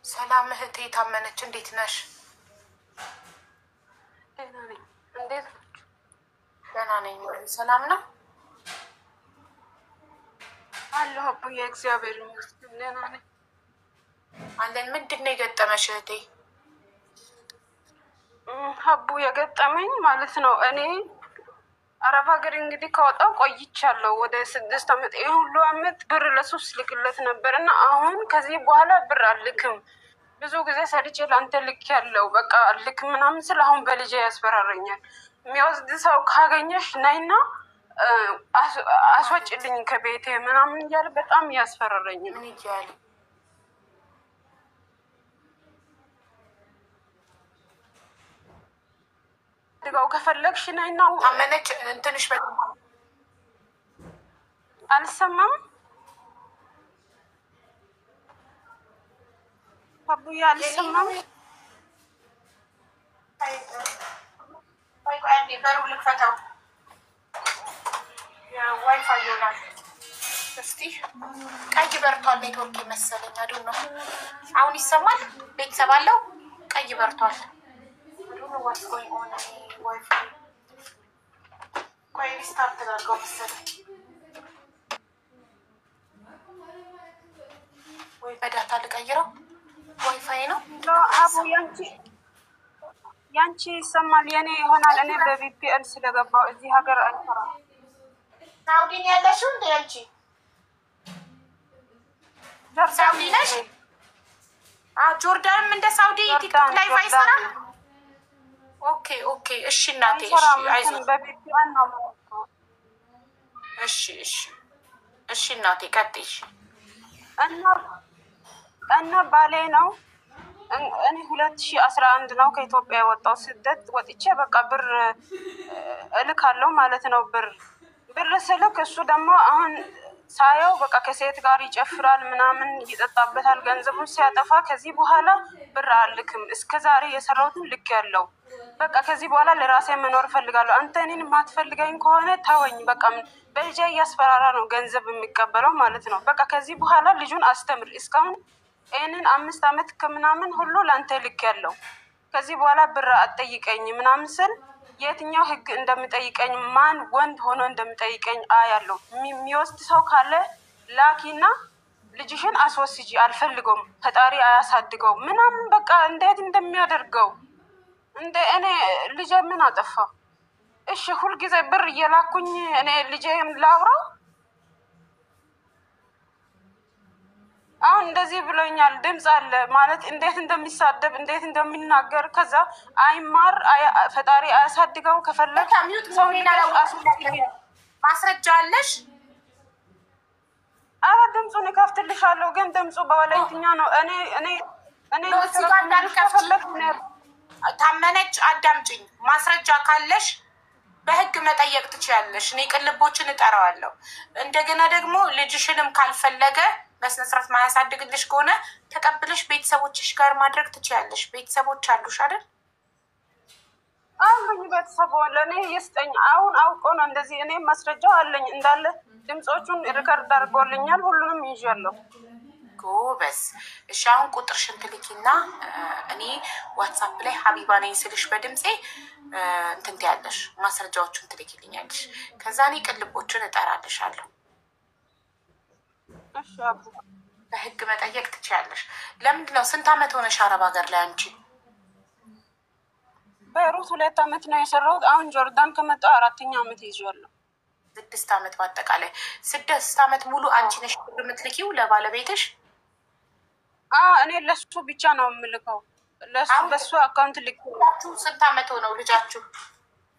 ሰላም እህቴ ታመነች፣ እንዴት ነሽ? ደህና ነኝ። እንዴት ናችሁ? ደህና ነኝ። ሰላም ነው አለሁ አቡዬ፣ እግዚአብሔር ይመስገን ደህና ነኝ አለን። ምንድን ነው የገጠመሽ እህቴ? አቡ የገጠመኝ ማለት ነው እኔ አረብ ሀገር እንግዲህ ከወጣሁ ቆይቻለሁ ወደ 6 ዓመት። ይህ ሁሉ ዓመት ብር ለሱስ ልክለት ነበር እና አሁን ከዚህ በኋላ ብር አልክም። ብዙ ጊዜ ሰርቼ ለአንተ ልክ ያለው በቃ ልክ ምናምን ስል አሁን በልጄ ያስፈራረኛል። የሚወስድ ሰው ካገኘሽ ነይና አስወጭልኝ ከቤቴ ምናምን እያለ በጣም ያስፈራረኝ። ምን ይያል ድጋው ከፈለግሽ ነይና ታመነች። እንትንሽ አልሰማም አቡዬ አልሰማም። በሩ ልክፈተው፣ ዋይፋይ ይሆናል። እስቲ ቀይ በርቷል። ኔትወርክ መሰለኝ አይደል ነው። አሁን ይሰማል? ቤተሰብ አለው። ቀይ በርቷል። ዋይፋይ ቆይ ሪስታርት ተደርገው መሰለኝ ወይ በዳታ ልቀይረው። ዋይፋይ ነው አቡ ያንቺ ይሰማል፣ የኔ ይሆናል። እኔ በቪፒኤን ስለገባው እዚህ ሀገር አይሰራም። ሳውዲ ነው ያለሽው እንዴ አንቺ? ሳውዲ ነሽ? ጆርዳንም እንደ ሳውዲ ቲክቶክ ላይቭ አይሰራም? ኦኬ ኦኬ። እሺ እናቴ፣ እሺ አይዞህ። በቪፒኤን ነው። እሺ እሺ እሺ እናቴ ቀጥይሽ። እና ባሌ ነው እኔ 2011 ነው ከኢትዮጵያ የወጣው። ስደት ወጥቼ በቃ ብር እልካለሁ ማለት ነው። ብር ስልክ እሱ ደግሞ አሁን ሳየው በቃ ከሴት ጋር ይጨፍራል ምናምን ይጠጣበታል፣ ገንዘቡን ሲያጠፋ ከዚህ በኋላ ብር አልክም። እስከ ዛሬ የሰራሁትን ልክ ያለው በቃ ከዚህ በኋላ ለራሴ መኖር እፈልጋለሁ። አንተ እኔን የማትፈልገኝ ከሆነ ተወኝ። በቃ በልጄ እያስፈራራ ነው ገንዘብ የሚቀበለው ማለት ነው። በቃ ከዚህ በኋላ ልጁን አስተምር። እስካሁን ይህንን 5 ዓመት ከምናምን ሁሉ ለአንተ ልክ ያለው ከዚህ በኋላ ብር አትጠይቀኝ ምናምን ስል የትኛው ህግ እንደሚጠይቀኝ ማን ወንድ ሆኖ እንደሚጠይቀኝ አያለው። የሚወስድ ሰው ካለ ላኪና ልጅሽን አስወስጂ፣ አልፈልገውም፣ ፈጣሪ አያሳድገው ምናምን በቃ እንዴት እንደሚያደርገው እንደ እኔ ልጄ ምን አጠፋ? እሺ ሁልጊዜ ብር እየላኩኝ እኔ ልጄን ላውራው? አሁን እንደዚህ ብሎኛል። ድምፅ አለ ማለት እንዴት እንደሚሳደብ እንዴት እንደሚናገር። ከዛ አይማር ፈጣሪ አያሳድገው። ከፈለግ ሰው ማስረጃ አለሽ? አረ ድምፁን እከፍትልሻለሁ፣ ግን ድምፁ በወላይትኛ ነው። እኔ ታመነች፣ አዳምጪኝ። ማስረጃ ካለሽ በህግ መጠየቅ ትችያለሽ። እኔ ቅልቦችን እጠራዋለሁ። እንደገና ደግሞ ልጅሽንም ካልፈለገ በስነ ስርዓት ማያሳድግልሽ ከሆነ ተቀብለሽ ቤተሰቦችሽ ጋር ማድረግ ትችያለሽ። ቤተሰቦች አሉሽ አይደል? አሉኝ ቤተሰብ ለእኔ ይስጠኝ። አሁን አውቆ ነው እንደዚህ። እኔ ማስረጃው አለኝ እንዳለ ድምፆቹን ሪከርድ አድርጎልኛል። ሁሉንም ይዣለሁ። ጎበዝ። እሺ አሁን ቁጥርሽን ትልኪና እኔ ዋትሳፕ ላይ ሀቢባ ነኝ ስልሽ በድምፄ እንትን ትያለሽ፣ ማስረጃዎቹን ትልኪልኛለሽ። ከዛ እኔ ቅልቦችን እጠራልሻለሁ። እሺ አቡ በህግ መጠየቅ ትችያለሽ። ለምንድን ነው? ስንት ዓመት ሆነሽ አረብ ሀገር ላይ አንቺ? በሩት 2 ዓመት ነው የሰራሁት። አሁን ጆርዳን ከመጣሁ 4ኛ ዓመት ይዤዋለሁ። 6 ዓመት በአጠቃላይ 6 ዓመት ሙሉ አንቺ ነሽ ብር የምትልኪው ለባለቤትሽ? እኔ ለሱ ብቻ ነው የምልከው። ለሱ በሱ አካውንት ልኬው። ስንት ዓመት ሆነው ልጃችሁ?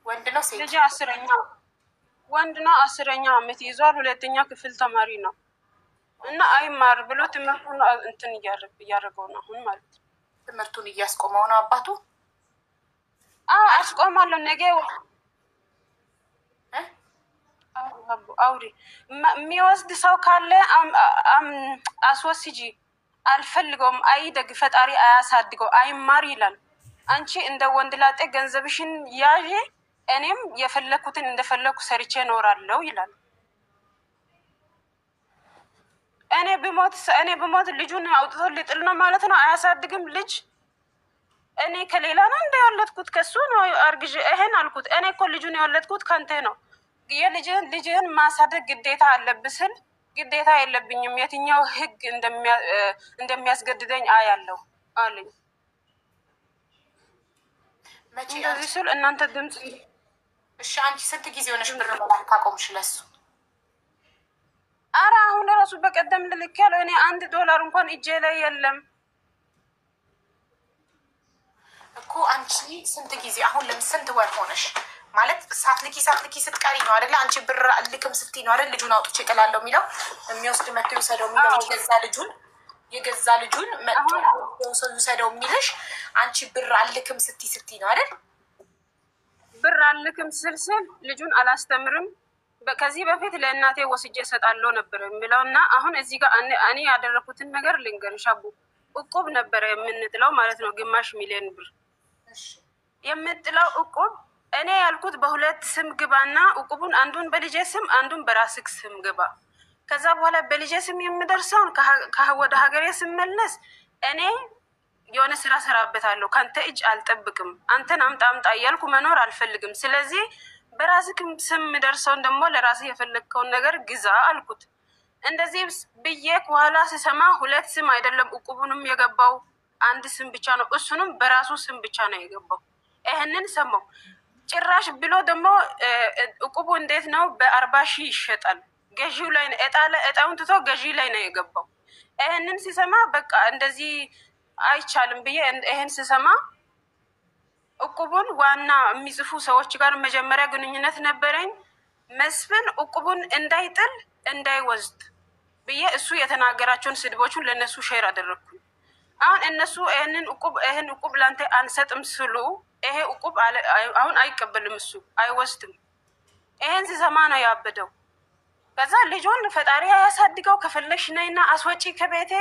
ወንድ ነው ሴት? ልጅ 10ኛ ወንድ ነው። 10ኛ ዓመት ይዟል። 2ኛ ክፍል ተማሪ ነው እና አይማር ብሎ ትምህርቱን እንትን እያደረገው ነው አሁን ማለት ነው። ትምህርቱን እያስቆመው ነው አባቱ? አስቆማለሁ ነገ አውሪ። የሚወስድ ሰው ካለ አስወስጂ፣ አልፈልገውም፣ አይደግ፣ ፈጣሪ አያሳድገው፣ አይማር ይላል። አንቺ እንደ ወንድ ላጤ ገንዘብሽን ያዥ፣ እኔም የፈለኩትን እንደፈለኩ ሰርቼ እኖራለሁ ይላል። እኔ ብሞት ልጁን አውጥቶ ሊጥል ነው ማለት ነው። አያሳድግም ልጅ። እኔ ከሌላ ነው እንደወለድኩት ከሱ ነው አርግዤ ይሄን አልኩት። እኔ እኮ ልጁን የወለድኩት ከአንተ ነው። ልጅህን ማሳደግ ግዴታ አለብህ ስል ግዴታ የለብኝም የትኛው ህግ እንደሚያስገድደኝ አያለው አለኝ። እንደዚህ ስል እናንተ ድምፅ እሺ፣ አንቺ ስንት ጊዜ ሆነሽ ብር መላክ ካቆምሽ ለሱ? አረ አሁን ራሱ በቀደም ልልክ ያለው እኔ $1 እንኳን እጄ ላይ የለም እኮ። አንቺ ስንት ጊዜ አሁን ስንት ወር ሆነሽ ማለት ሳትልኪ ስትቀሪ ነው አይደለ? አንቺ ብር አልክም ስትይ ነው አይደል? ልጁን አውጥቼ እጥላለሁ የሚለው የሚወስድ መጥቶ ይውሰደው የሚለው የገዛ ልጁን መጥቶ ይውሰደው የሚልሽ አንቺ ብር አልክም ስትይ ነው አይደል? ብር አልክም ስልስል ልጁን አላስተምርም ከዚህ በፊት ለእናቴ ወስጄ እሰጣለሁ ነበር የሚለው እና አሁን እዚህ ጋር እኔ ያደረኩትን ነገር ልንገርሽ። አቡ እቁብ ነበረ የምንጥለው ማለት ነው። 500,000 ብር የምንጥለው እቁብ እኔ ያልኩት በሁለት ስም ግባና እቁቡን አንዱን በልጄ ስም አንዱን በራስክ ስም ግባ። ከዛ በኋላ በልጄ ስም የምደርሰውን ወደ ሀገሬ ስመለስ እኔ የሆነ ስራ ሰራበታለሁ። ከአንተ እጅ አልጠብቅም። አንተን አምጣ እያልኩ መኖር አልፈልግም። ስለዚህ በራስክም ስም ደርሰውን ደግሞ ለራስህ የፈለግከውን ነገር ግዛ አልኩት። እንደዚህ ብዬ ከኋላ ስሰማ 2 ስም አይደለም እቁቡንም የገባው 1 ስም ብቻ ነው። እሱንም በራሱ ስም ብቻ ነው የገባው። ይህንን ሰማው። ጭራሽ ብሎ ደግሞ እቁቡ እንዴት ነው በ40,000 ይሸጣል። ገዢው ላይ እጣውን ትቶ ገዢ ላይ ነው የገባው። ይህንን ሲሰማ በቃ እንደዚህ አይቻልም ብዬ ይህን ስሰማ እቁቡን ዋና የሚጽፉ ሰዎች ጋር መጀመሪያ ግንኙነት ነበረኝ። መስፍን እቁቡን እንዳይጥል እንዳይወስድ ብዬ እሱ የተናገራቸውን ስድቦቹን ለእነሱ ሼር አደረግኩ። አሁን እነሱ ይህን እቁብ ላንተ አንሰጥም ስሉ ይሄ እቁብ አሁን አይቀበልም፣ እሱ አይወስድም። ይሄን ሲሰማ ነው ያበደው። ከዛ ልጆን ፈጣሪ ያሳድገው ከፈለግሽ ነይና አስወጪ ከቤቴ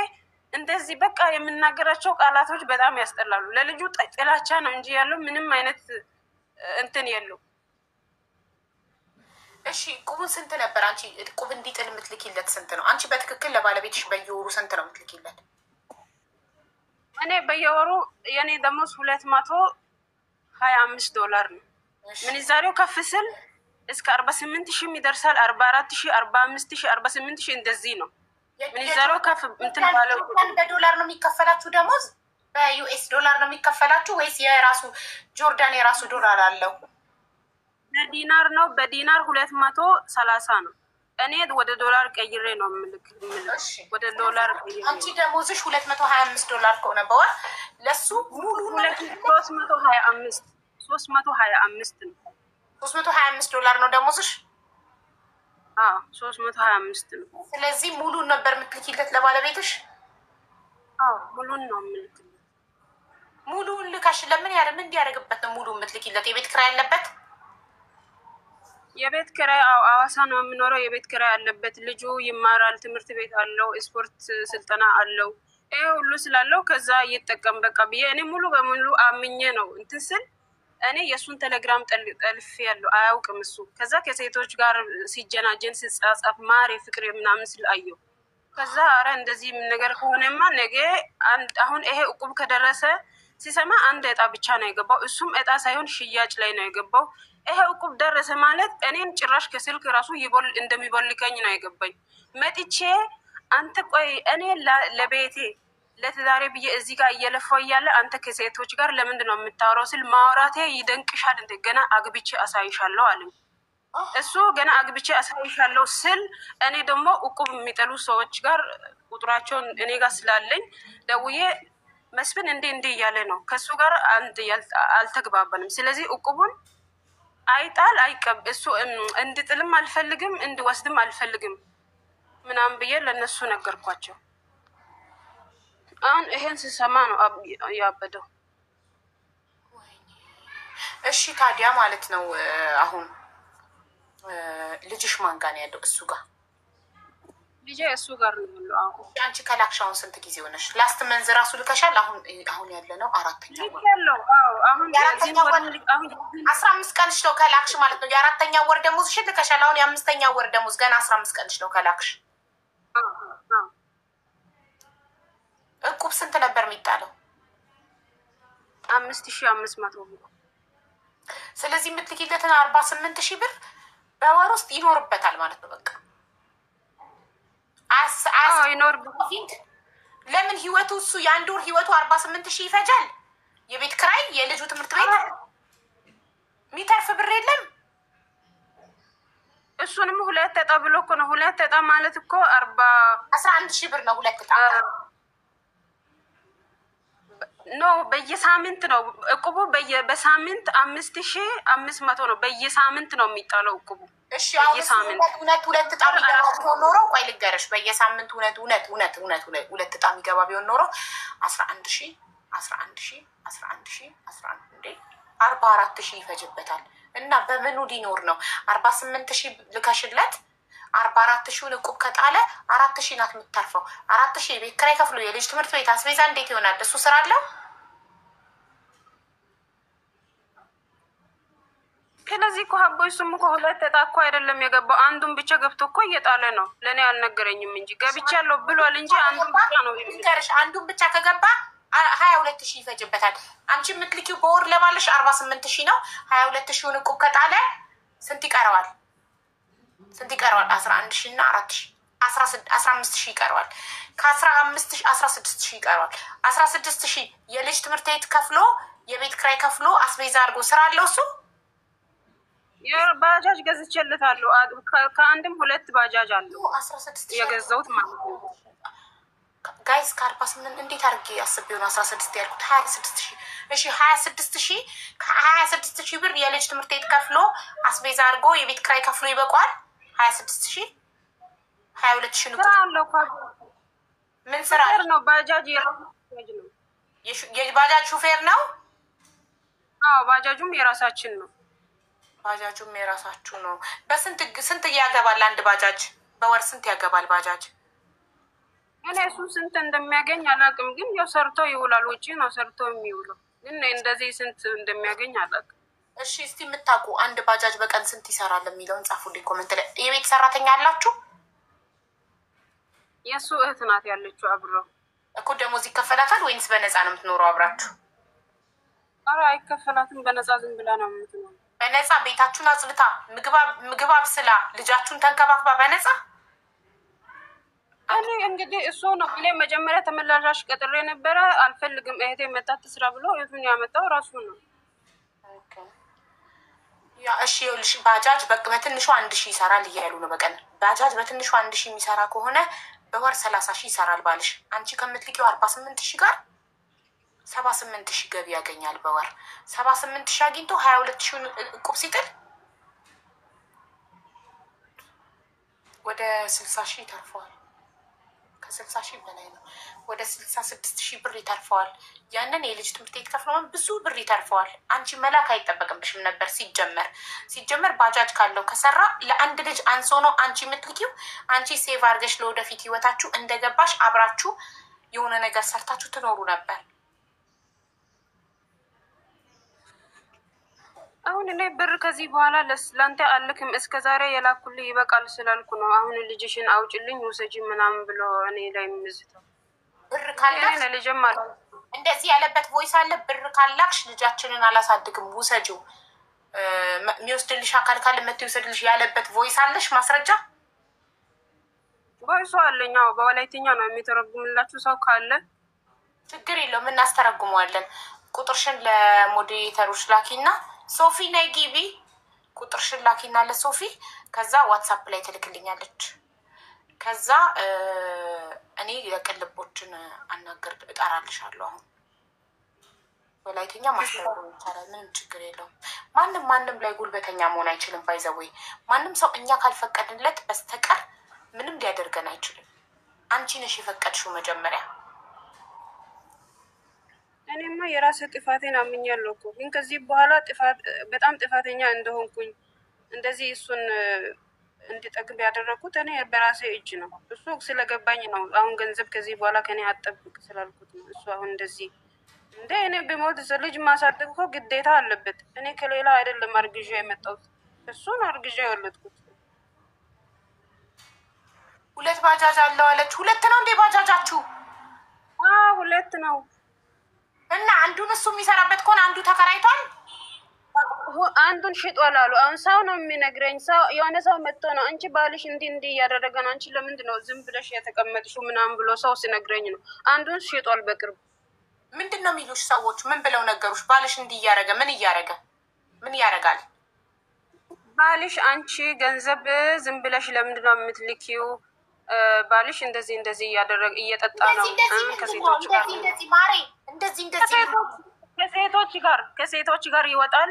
እንደዚህ በቃ የምናገራቸው ቃላቶች በጣም ያስጠላሉ። ለልጁ ጥላቻ ነው እንጂ ያለው ምንም አይነት እንትን የለው። እሺ እቁቡን ስንት ነበር አንቺ እቁብ እንዲጥል የምትልኪለት ስንት ነው? አንቺ በትክክል ለባለቤትሽ በየወሩ ስንት ነው የምትልኪለት? እኔ በየወሩ የኔ ደሞዝ $225 ነው። ምንዛሬው ከፍ ስል እስከ 48,000 ይደርሳል። 44,000 45,000 48,000 እንደዚህ ነው። ምንዛሬው ከፍ እንትን ባለው በዶላር ነው የሚከፈላችሁ ደሞዝ? በዩኤስ ዶላር ነው የሚከፈላችሁ ወይስ የራሱ ጆርዳን የራሱ ዶላር አለው? በዲናር ነው። በዲናር 230 ነው። እኔ ወደ ዶላር ቀይሬ ነው የምልክ። ወደ ዶላር ቀይሬ አንቺ ደሞዝሽ $225 ከሆነ በወር ለሱ ሙሉ 325 ነው። $325 ነው ደሞዝሽ? 325 ነው። ስለዚህ ሙሉን ነበር የምትልኪለት ለባለቤትሽ? ሙሉን ነው የምልክለት። ሙሉን ልካሽ ለምን ምን እንዲያደርግበት ነው ሙሉ የምትልኪለት? የቤት ኪራይ ያለበት? የቤት ኪራይ አዋሳ ነው የምኖረው። የቤት ኪራይ ያለበት፣ ልጁ ይማራል፣ ትምህርት ቤት አለው፣ ስፖርት ስልጠና አለው። ይሄ ሁሉ ስላለው ከዛ እየጠቀም በቃ ብዬ እኔ ሙሉ በሙሉ አምኜ ነው እንትን ስል እኔ የእሱን ቴሌግራም ጠልፌ ያለው አያውቅም እሱ። ከዛ ከሴቶች ጋር ሲጀናጀን ሲጻጻፍ ማሬ ፍቅሬ ምናምን ስል አየው። ከዛ አረ እንደዚህ ነገር ከሆነማ ነገ አሁን ይሄ እቁብ ከደረሰ ሲሰማ 1 እጣ ብቻ ነው የገባው። እሱም እጣ ሳይሆን ሽያጭ ላይ ነው የገባው። ይሄ እቁብ ደረሰ ማለት እኔን ጭራሽ ከስልክ ራሱ እንደሚቦልከኝ ነው የገባኝ። መጥቼ አንተ ቆይ እኔ ለቤቴ ለትዳሬ ብዬ እዚህ ጋር እየለፋው እያለ አንተ ከሴቶች ጋር ለምንድን ነው የምታወራው ስል ማውራቴ ይደንቅሻል እንደ ገና አግብቼ አሳይሻለሁ አለኝ። እሱ ገና አግብቼ አሳይሻለሁ ስል እኔ ደግሞ እቁብ የሚጠሉ ሰዎች ጋር ቁጥራቸውን እኔ ጋር ስላለኝ ደውዬ መስፍን እንዴ እያለ ነው ከእሱ ጋር አልተግባባንም። ስለዚህ እቁቡን አይጣል እሱ እንድጥልም አልፈልግም እንድወስድም አልፈልግም ምናምን ብዬ ለእነሱ ነገርኳቸው። አሁን ይሄን ስሰማ ነው ያበደው። እሺ ታዲያ ማለት ነው አሁን ልጅሽ ማን ጋር ነው ያለው? እሱ ጋር ልጄ እሱ ጋር ነው ያለው። አሁን አንቺ ከላክሽ አሁን ስንት ጊዜ ሆነሽ? ላስት መንዝ ራሱ ልከሻል? አሁን ያለ ነው 4ኛ ወር ያለው። አሁን 15 ቀንሽ ነው ከላክሽ ማለት ነው። የ4ኛ ወር ደሞዝሽን ልከሻል። አሁን የ5ኛ ወር ደሞዝ ገና 15 ቀንሽ ነው ከላክሽ። እቁብ ስንት ነበር የሚጣለው? 5500 ብር። ስለዚህ የምትልኪለትን 48,000 ብር በወር ውስጥ ይኖርበታል ማለት ነው። በቃ ይኖርበታል። ለምን ህይወቱ እሱ የአንድ ወር ህይወቱ 48,000 ይፈጃል። የቤት ክራይ፣ የልጁ ትምህርት ቤት የሚተርፍ ብር የለም። እሱንም ሁለት እጣ ብሎ እኮ ነው። ሁለት እጣ ማለት እኮ 11,000 ብር ነው። ሁለት እጣ ነው። በየሳምንት ነው እቁቡ። በሳምንት 5500 ነው። በየሳምንት ነው የሚጣለው እቁቡ። እሺ እውነት ሁለት እጣ የሚገባ ቢሆን ኖሮ ቆይ ልንገርሽ፣ በየሳምንቱ እውነት ሁለት እጣ የሚገባ ቢሆን ኖሮ 11,000 44,000 ይፈጅበታል። እና በምኑ ሊኖር ነው? 48,000 ልከሽለት 44,000 እቁብ ከጣለ 4,000 ናት የምትተርፈው። 4,000 የቤት ኪራይ ከፍሎ የልጅ ትምህርት ቤት አስቤዛ እንዴት ይሆናል? እሱ ስራ አለው። ስለዚህ እኮ ሀቦይ ስሙ እኮ ሁለት እጣ እኮ አይደለም የገባው። አንዱን ብቻ ገብቶ እኮ እየጣለ ነው። ለእኔ አልነገረኝም እንጂ ገብቼ ያለው ብሏል እንጂ አንዱን ብቻ ነው የሚገርሽ። አንዱን ብቻ ከገባ 22,000 ይፈጅበታል። አንቺ የምትልኪው በወር ለባለሽ 48,000 ነው። 22,000 እቁብ ከጣለ ስንት ይቀረዋል? 11,000 እና 4,000 15,000 ይቀረዋል። ከ15,000 16,000 ይቀረዋል። 16,000 የልጅ ትምህርት ቤት ከፍሎ የቤት ክራይ ከፍሎ አስቤዛ አድርጎ ስራ አለው እሱ። ባጃጅ ገዝቼለታለሁ። ከአንድም ሁለት ባጃጅ አለው የገዛሁት ማለት ነው። ጋይስ ከ48 እንዴት አድርጌ አስቤው ነው 16 ያልኩት? 26,000 እሺ 26,000 ከ26,000 ብር የልጅ ትምህርት ቤት ከፍሎ አስቤዛ አድርጎ የቤት ክራይ ከፍሎ ይበቋል። 26,000 22,000 ነው። ምን ስራ ነው? ባጃጅ ነው። የባጃጅ ሹፌር ነው። አዎ ባጃጁም የራሳችን ነው። ባጃጁም የራሳችሁ ነው። ስንት ያገባል አንድ ባጃጅ? በወር ስንት ያገባል ባጃጅ? እኔ እሱ ስንት እንደሚያገኝ አላውቅም፣ ግን ያው ሰርቶ ይውላል። ውጪ ነው ሰርቶ የሚውለው፣ ግን እንደዚህ ስንት እንደሚያገኝ አላውቅም። እሺ እስቲ የምታውቁ አንድ ባጃጅ በቀን ስንት ይሰራል የሚለውን ጻፉልኝ ኮሜንት ላይ። የቤት ሰራተኛ አላችሁ? የእሱ እህት ናት ያለችው አብረው እኮ። ደሞዝ ይከፈላታል ወይንስ በነፃ ነው የምትኖረው አብራችሁ? ኧረ አይከፈላትም፣ በነፃ ዝም ብላ ነው የምትኖረው። በነፃ ቤታችሁን አጽድታ ምግብ አብስላ ልጃችሁን ተንከባክባ በነፃ። እኔ እንግዲህ እሱ ነው። እኔ መጀመሪያ ተመላላሽ ቀጥሬ ነበረ። አልፈልግም እህቴ መጣት ስራ ብሎ እህቱን ያመጣው ራሱ ነው። ያ እሺ ይኸውልሽ፣ ባጃጅ በትንሹ 1,000 ይሰራል እያሉ ነው በቀን። ባጃጅ በትንሹ 1,000 የሚሰራ ከሆነ በወር 30,000 ይሰራል ባልሽ። አንቺ ከምትልቂው 48,000 ጋር 78,000 ገቢ ያገኛል በወር። 78,000 አግኝቶ 22,000 እቁብ ሲጥል ወደ 60,000 ይተርፈዋል። ከ60,000 በላይ ነው። ወደ 66,000 ብር ይተርፈዋል። ያንን የልጅ ትምህርት ቤት ከፍለውን ብዙ ብር ይተርፈዋል። አንቺ መላክ አይጠበቅብሽም ነበር። ሲጀመር ባጃጅ ካለው ከሰራ ለአንድ ልጅ አንሶ ነው አንቺ የምትልኪው። አንቺ ሴቭ አድርገሽ ለወደፊት ህይወታችሁ እንደገባሽ አብራችሁ የሆነ ነገር ሰርታችሁ ትኖሩ ነበር። አሁን እኔ ብር ከዚህ በኋላ ለአንተ አልክም። እስከ ዛሬ የላኩልህ ይበቃል ስላልኩ ነው። አሁን ልጅሽን አውጭልኝ ውሰጂ ምናምን ብሎ እኔ ላይ የሚዝተው ብር ካላክሽ ለልጅም ማለት እንደዚህ ያለበት ቮይስ አለ። ብር ካላክሽ ልጃችንን አላሳድግም ውሰጂው፣ የሚወስድልሽ አካል ካለ መጥቶ ይወስድልሽ ያለበት ቮይስ አለሽ? ማስረጃ ቮይሱ አለኝ። አዎ በወላይትኛ ነው የሚተረጉምላችሁ ሰው ካለ ችግር የለውም እናስተረጉመዋለን። ቁጥርሽን ለሞዴሬተሮች ላኪና ሶፊ ነይ ግቢ፣ ቁጥርሽን ላኪና ለሶፊ ከዛ ዋትሳፕ ላይ ትልክልኛለች። ከዛ እኔ የቅልቦችን እጠራልሻለሁ። አሁን ወላይተኛ ማስተረጉም ይቻላል፣ ምንም ችግር የለውም። ማንም ላይ ጉልበተኛ መሆን አይችልም። ባይዘወይ ማንም ሰው እኛ ካልፈቀድንለት በስተቀር ምንም ሊያደርገን አይችልም። አንቺ ነሽ የፈቀድሽው መጀመሪያ። እኔማ የራሴ ጥፋቴን አምኛለሁ እኮ፣ ግን ከዚህ በኋላ በጣም ጥፋተኛ እንደሆንኩኝ እንደዚህ እሱን እንዲጠግብ ያደረኩት እኔ በራሴ እጅ ነው። እሱ ስለገባኝ ነው። አሁን ገንዘብ ከዚህ በኋላ ከኔ አጠብቅ ስላልኩት ነው። እሱ አሁን እንደዚህ እንደ እኔ በሞት ልጅ ማሳደግ እኮ ግዴታ አለበት። እኔ ከሌላ አይደለም አርግዣ የመጣሁት፣ እሱን አርግዣ የወለድኩት። ሁለት ባጃጅ አለው አለች። ሁለት ነው እንዴ ባጃጃችሁ? ሁለት ነው። እና አንዱን እሱ የሚሰራበት ከሆነ አንዱ ተከራይቷል። አንዱን ሽጧል አሉ። አሁን ሰው ነው የሚነግረኝ። ሰው የሆነ ሰው መጥቶ ነው አንቺ ባልሽ እንዲህ እያደረገ ነው፣ አንቺ ለምንድን ነው ዝም ብለሽ የተቀመጥሽው ምናምን ብሎ ሰው ሲነግረኝ ነው። አንዱን ሽጧል በቅርብ። ምንድን ነው የሚሉሽ ሰዎች? ምን ብለው ነገሩሽ? ባልሽ እንዲህ እያደረገ ምን ያደርጋል? ባልሽ አንቺ ገንዘብ ዝም ብለሽ ለምንድን ነው የምትልኪው? ባልሽ እንደዚህ እያደረገ እየጠጣ ነው ከሴቶች ጋር ማሬ ከሴቶች ጋር ይወጣል።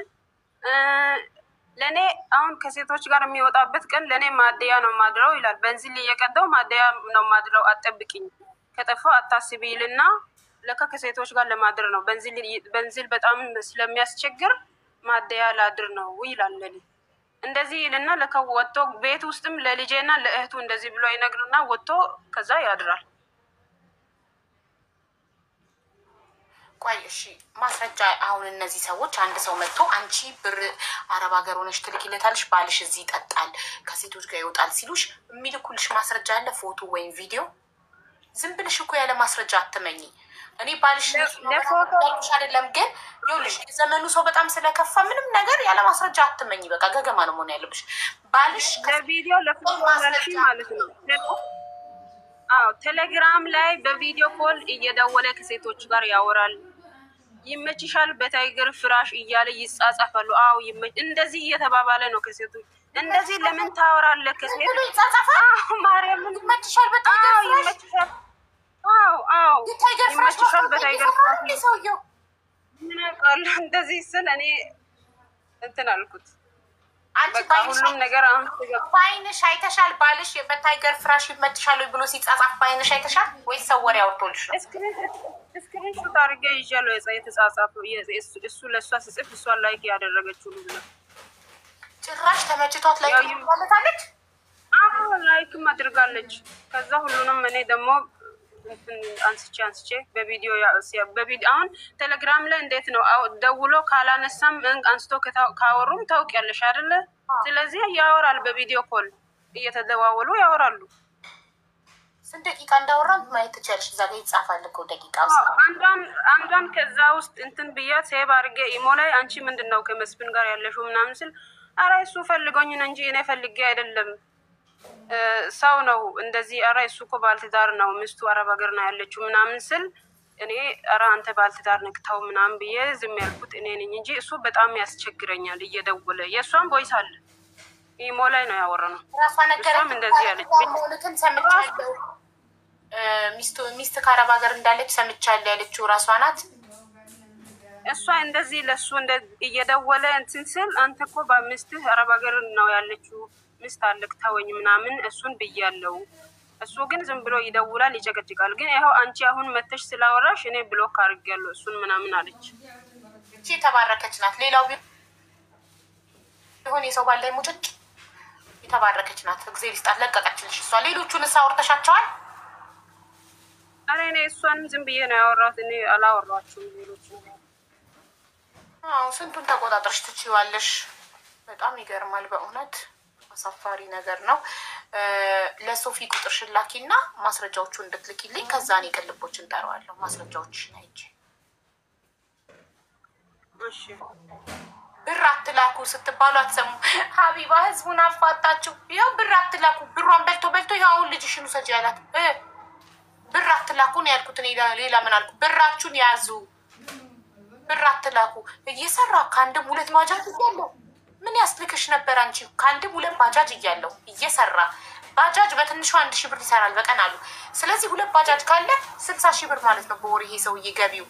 ለእኔ አሁን ከሴቶች ጋር የሚወጣበት ቀን ለእኔ ማደያ ነው ማድረው ይላል። በንዚል እየቀዳው ማደያ ነው ማድረው፣ አጠብቅኝ ከጠፋው አታስቢ ይልና ለካ ከሴቶች ጋር ለማድር ነው። በንዚል በጣም ስለሚያስቸግር ማደያ ላድር ነው ይላል። ለኔ እንደዚህ ይልና ለካ ወጥቶ ቤት ውስጥም ለልጄና ለእህቱ እንደዚህ ብሎ ይነግርና ወጥቶ ከዛ ያድራል። ቆይ እሺ፣ ማስረጃ አሁን እነዚህ ሰዎች አንድ ሰው መጥቶ አንቺ ብር አረብ ሀገር ሆነሽ ትልኪለታለሽ፣ ባልሽ እዚህ ይጠጣል ከሴቶች ጋር ይወጣል ሲሉሽ የሚልኩልሽ ማስረጃ አለ? ፎቶ ወይም ቪዲዮ? ዝም ብልሽ እኮ ያለ ማስረጃ አትመኝ። እኔ ባልሽ አይደለም ግን ይኸውልሽ፣ ዘመኑ ሰው በጣም ስለከፋ ምንም ነገር ያለ ማስረጃ አትመኝ። በቃ ገገማ ነው መሆን ያለብሽ። ባልሽ ለቪዲዮ ለፎቶ ማለት ነው። ቴሌግራም ላይ በቪዲዮ ኮል እየደወለ ከሴቶች ጋር ያወራል። ይመችሻል በታይገር ፍራሽ እያለ ይጻጻፋሉ። እንደዚህ እየተባባለ ነው ከሴቶች። እንደዚህ ለምን ታወራለህ ከሴቶች? ማርያምን ይመችሻል በታይገር ፍራሽ? ይመችሻል በታይገር ፍራሽ ሰውየው ምን ያውቃል? እንደዚህ ስል እኔ እንትን አልኩት። አንቺ ሁሉም ነገር ባይንሽ አይተሻል? ባልሽ በታይገር ፍራሽ ይመችሻል ብሎ ሲጻጻፍ ባይንሽ አይተሻል ወይስ ሰው ወሬ አውርቶልሽ? እስክሪን ሹት አድርጌ ይዣለሁ የተጻጻፈው። እሱ ለእሷ ስጽፍ እሷን ላይክ ያደረገችው ልጅ ነው። ጭራሽ ተመችቷት ላይክ ማለታለች። ላይክም አድርጋለች። ከዛ ሁሉንም እኔ ደግሞ አንስቼ በቪዲዮ አሁን ቴሌግራም ላይ እንዴት ነው ደውሎ ካላነሳም አንስቶ ካወሩም ታውቂያለሽ አይደለ? ስለዚህ ያወራል። በቪዲዮ ኮል እየተደዋወሉ ያወራሉ። ስንት ደቂቃ እንዳወራን ማየት ትችያለሽ። እዛ ጋር ይጻፋል እኮ ደቂቃ ውስጥ አንዷን ከዛ ውስጥ እንትን ብያት ሴቭ አድርጌ ኢሞ ላይ አንቺ ምንድን ነው ከመስፍን ጋር ያለሽው ምናምን ስል ኧረ እሱ ፈልጎኝ ነው እንጂ እኔ ፈልጌ አይደለም ሰው ነው እንደዚህ። ኧረ እሱ እኮ ባልትዳር ነው ሚስቱ አረብ ሀገር ነው ያለችው ምናምን ስል እኔ ኧረ አንተ ባልትዳር ነክተው ምናምን ብዬ ዝም ያልኩት እኔ ነኝ እንጂ እሱ በጣም ያስቸግረኛል እየደወለ። የእሷም ቮይስ አለ ኢሞ ላይ ነው ያወራነው። እሷም እንደዚህ ያለች ሞልትን ሰምቻለሁ። ሚስት ከአረብ ሀገር እንዳለች ሰምቻለሁ ያለችው ራሷ ናት። እሷ እንደዚህ ለሱ እየደወለ እንትን ስል አንተ እኮ በሚስትህ አረብ ሀገር ነው ያለችው ሚስት አለክ ተወኝ ምናምን እሱን ብያለው። እሱ ግን ዝም ብሎ ይደውላል ይጨቀጭቃል። ግን ይኸው አንቺ አሁን መተሽ ስላወራሽ እኔ ብሎክ አድርጌያለሁ እሱን ምናምን አለች። እቺ የተባረከች ናት። ሌላው ቢሆን የሰው ባል ላይ ሙጭጭ የተባረከች ናት። እግዚአብሔር ይስጣት ለቀቀችልሽ። እሷ ሌሎቹን አውርተሻቸዋል? ኧረ እኔ እሷን ዝም ብዬ ነው ያወራሁት። እኔ አላወራኋቸውም ሌሎቹ። ስንቱን ተቆጣጥረሽ ትችይዋለሽ። በጣም ይገርማል በእውነት አሳፋሪ ነገር ነው። ለሶፊ ቁጥርሽን ላኪና ማስረጃዎቹን እንድትልኪልኝ ከዛ እኔ ቅልቦችን እንጠራዋለሁ። ማስረጃዎችሽን አይቼ እሺ። ብር አትላኩ ስትባሉ አትሰሙ። ሀቢባ ህዝቡን አፋጣችሁ። ያው ብር አትላኩ፣ ብሯን በልቶ ያው ልጅሽን ውሰጂ ያላት። ብር አትላኩ ነው ያልኩት እኔ። ሌላ ምን አልኩ? ብራችሁን ያዙ፣ ብር አትላኩ። እየሰራ ከአንድም ሁለት ባጃጅ እያለው ምን ያስልክሽ ነበር አንቺ? ከአንድም ሁለት ባጃጅ እያለው እየሰራ ባጃጅ በትንሹ 1,000 ብር ይሰራል በቀን አሉ። ስለዚህ ሁለት ባጃጅ ካለ 60,000 ብር ማለት ነው በወር። ይሄ ሰውዬ ገቢው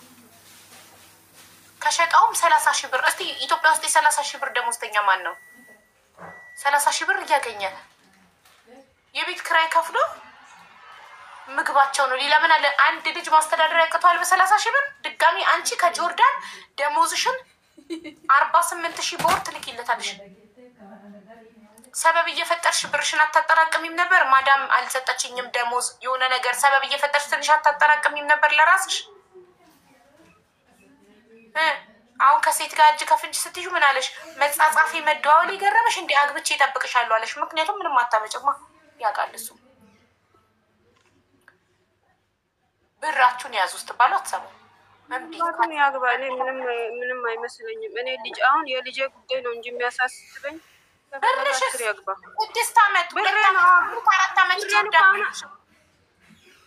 ከሸጣውም 30,000 ብር። እስቲ ኢትዮጵያ ውስጥ 30,000 ብር ደሞዝተኛ ማን ነው? 30,000 ብር እያገኘ የቤት ክራይ ከፍሎ ምግባቸው ነው። ሌላ ምን አለ? አንድ ልጅ ማስተዳደር ያቅተዋል በ30,000 ብር። ድጋሚ አንቺ ከጆርዳን ደሞዝሽን 48,000 በወር ትልኪለታለሽ። ሰበብ እየፈጠርሽ ብርሽን አታጠራቅሚም ነበር? ማዳም አልሰጠችኝም ደሞዝ የሆነ ነገር ሰበብ እየፈጠርሽ ትንሽ አታጠራቅሚም ነበር ለራስሽ? አሁን ከሴት ጋር እጅ ከፍንጅ ስትዩ ምን አለሽ? መጻጻፊ መደዋወል የገረመሽ እንዲ አግብቼ ይጠብቅሻለሁ አለሽ። ምክንያቱም ምንም አታመጭማ ያውቃል እሱ። ብራችሁን ያዙ ስትባሉ አትሰሙም። ባቱን ያግባ። እኔ ምንም አይመስለኝም። እኔ ልጅ አሁን የልጄ ጉዳይ ነው እንጂ የሚያሳስበኝ ብርሽስ ያግባ። 6 ዓመት 4 ዓመት ጆርዳን።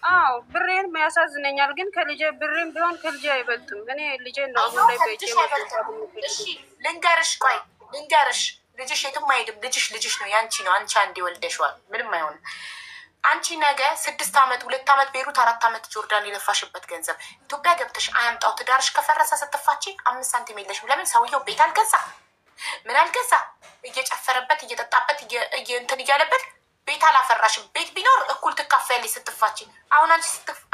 አዎ ብሬን ያሳዝነኛል፣ ግን ከልጄ ብሬን ቢሆን ከልጄ አይበልጥም። እኔ ልጄ ነው አሁን ላይ በእጄ እሺ ልንገርሽ፣ ቆይ ልንገርሽ፣ ልጅሽ የትም አይሄድም። ልጅሽ ነው፣ ያንቺ ነው። አንቺ አንዴ ወልደሽዋል፣ ምንም አይሆንም። አንቺ ነገ 6 ዓመት 2 ዓመት ቤሩት 4 ዓመት ጆርዳን የለፋሽበት ገንዘብ ኢትዮጵያ ገብተሽ አያምጣው። ትዳርሽ ከፈረሰ ስትፋቺ 5 ሳንቲም የለሽም። ለምን? ሰውየው ቤት አልገዛ ምን አልገዛ፣ እየጨፈረበት እየጠጣበት እንትን እያለበት ቤት አላፈራሽም። ቤት ቢኖር እኩል ትካፈያለሽ ስትፋቺ። አሁን አንቺ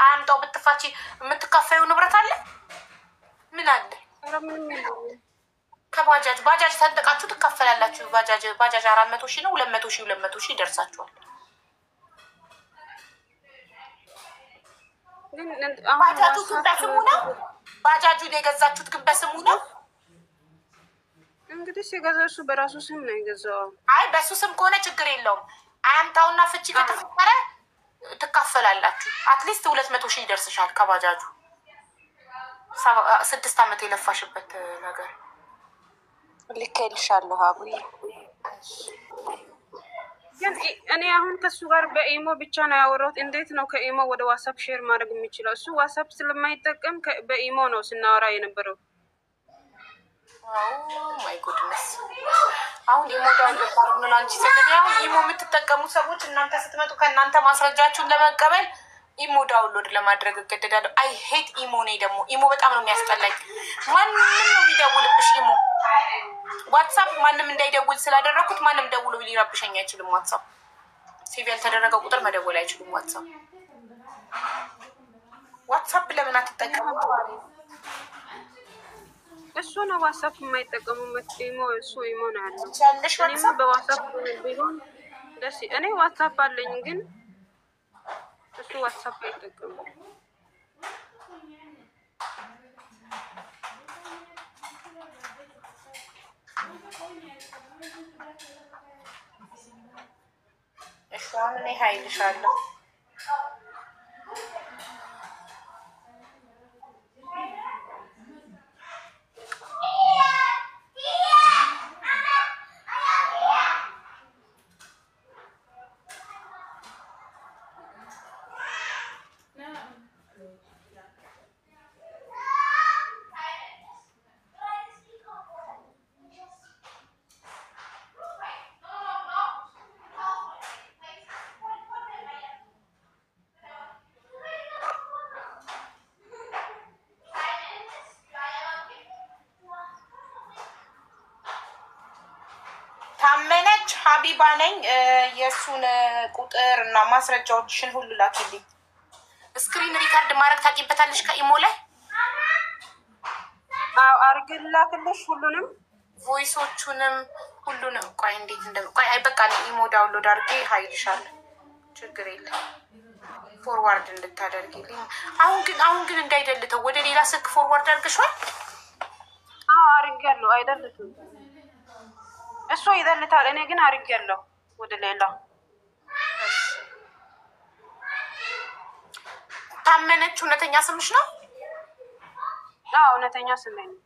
አያምጣው ብትፋቺ የምትካፈዩ ንብረት አለ? ምን አለ? ከባጃጅ ሰንጥቃችሁ ትካፈላላችሁ። ባጃጅ 400 ሺህ ነው፣ 200 ሺህ ይደርሳችኋል። ባጃጁ ግን በስሙ ነው። ባጃጁን የገዛችሁት ግን በስሙ ነው። እንግዲህ ሲገዛው እሱ በራሱ ስም ነው የገዛው። አይ በሱ ስም ከሆነ ችግር የለውም። አያምጣውና ፍቺ ከተፈጠረ ትካፈላላችሁ። አትሊስት 200 ሺህ ይደርስሻል ከባጃጁ። 6 ዓመት የለፋሽበት ነገር ልኬልሻለሁ አቡዬ። ግን እኔ አሁን ከሱ ጋር በኢሞ ብቻ ነው ያወራሁት። እንዴት ነው ከኢሞ ወደ ዋትስአፕ ሼር ማድረግ የሚችለው? እሱ ዋትስአፕ ስለማይጠቀም በኢሞ ነው ስናወራ የነበረው። ማይ ጉድነስ። አሁን ኢሞ ዳውንሎድ አንቺ ስለዚህ አሁን ኢሞ የምትጠቀሙ ሰዎች እናንተ ስትመጡ ከእናንተ ማስረጃችሁን ለመቀበል ኢሞ ዳውንሎድ ለማድረግ እገደዳለሁ። አይ ሄት ኢሞ። ነኝ ደግሞ ኢሞ በጣም ነው የሚያስጠላኝ። ማንም ነው የሚደውልብሽ ኢሞ። ዋትስአፕ ማንም እንዳይደውል ስላደረኩት ማንም ደውሎ ሊረብሸኝ አይችልም። ዋትስአፕ ሴቭ ያልተደረገ ቁጥር መደወል አይችሉም። ዋትስአፕ ለምን አትጠቀሙ? እሱ ነው ዋትስአፕ የማይጠቀሙበት ኢሞ። እሱ ኢሞ ነው ያለው። እኔማ በዋትስአፕ ቢሆን ደስ እኔ ዋትስአፕ አለኝ፣ ግን እሱ ዋትስአፕ አይጠቀሙም። እሺ አሁን እኔ ሀይልሻለሁ። ታመነች ሀቢባ ነኝ። የእሱን ቁጥር እና ማስረጃዎችን ሁሉ ላኪልኝ። ስክሪን ሪካርድ ማድረግ ታውቂበታለሽ ከኢሞ ላይ? አዎ አርግል ላክልሽ፣ ሁሉንም ቮይሶቹንም ሁሉንም። ቆይ እንዴት ቆይ አይ በቃ ኢሞ ዳውንሎድ አድርጌ ሀይልሻለሁ። ችግር የለም ፎርዋርድ እንድታደርጊልኝ። አሁን ግን እንዳይደልተው ወደ ሌላ ስልክ ፎርዋርድ አድርገሽዋል? አዎ አርጋለሁ። አይደልትም እሱ ይደልታል። እኔ ግን አርጋለሁ ወደ ሌላ። ታመነች እውነተኛ ስምሽ ነው? አዎ እውነተኛ ስሜ ነው።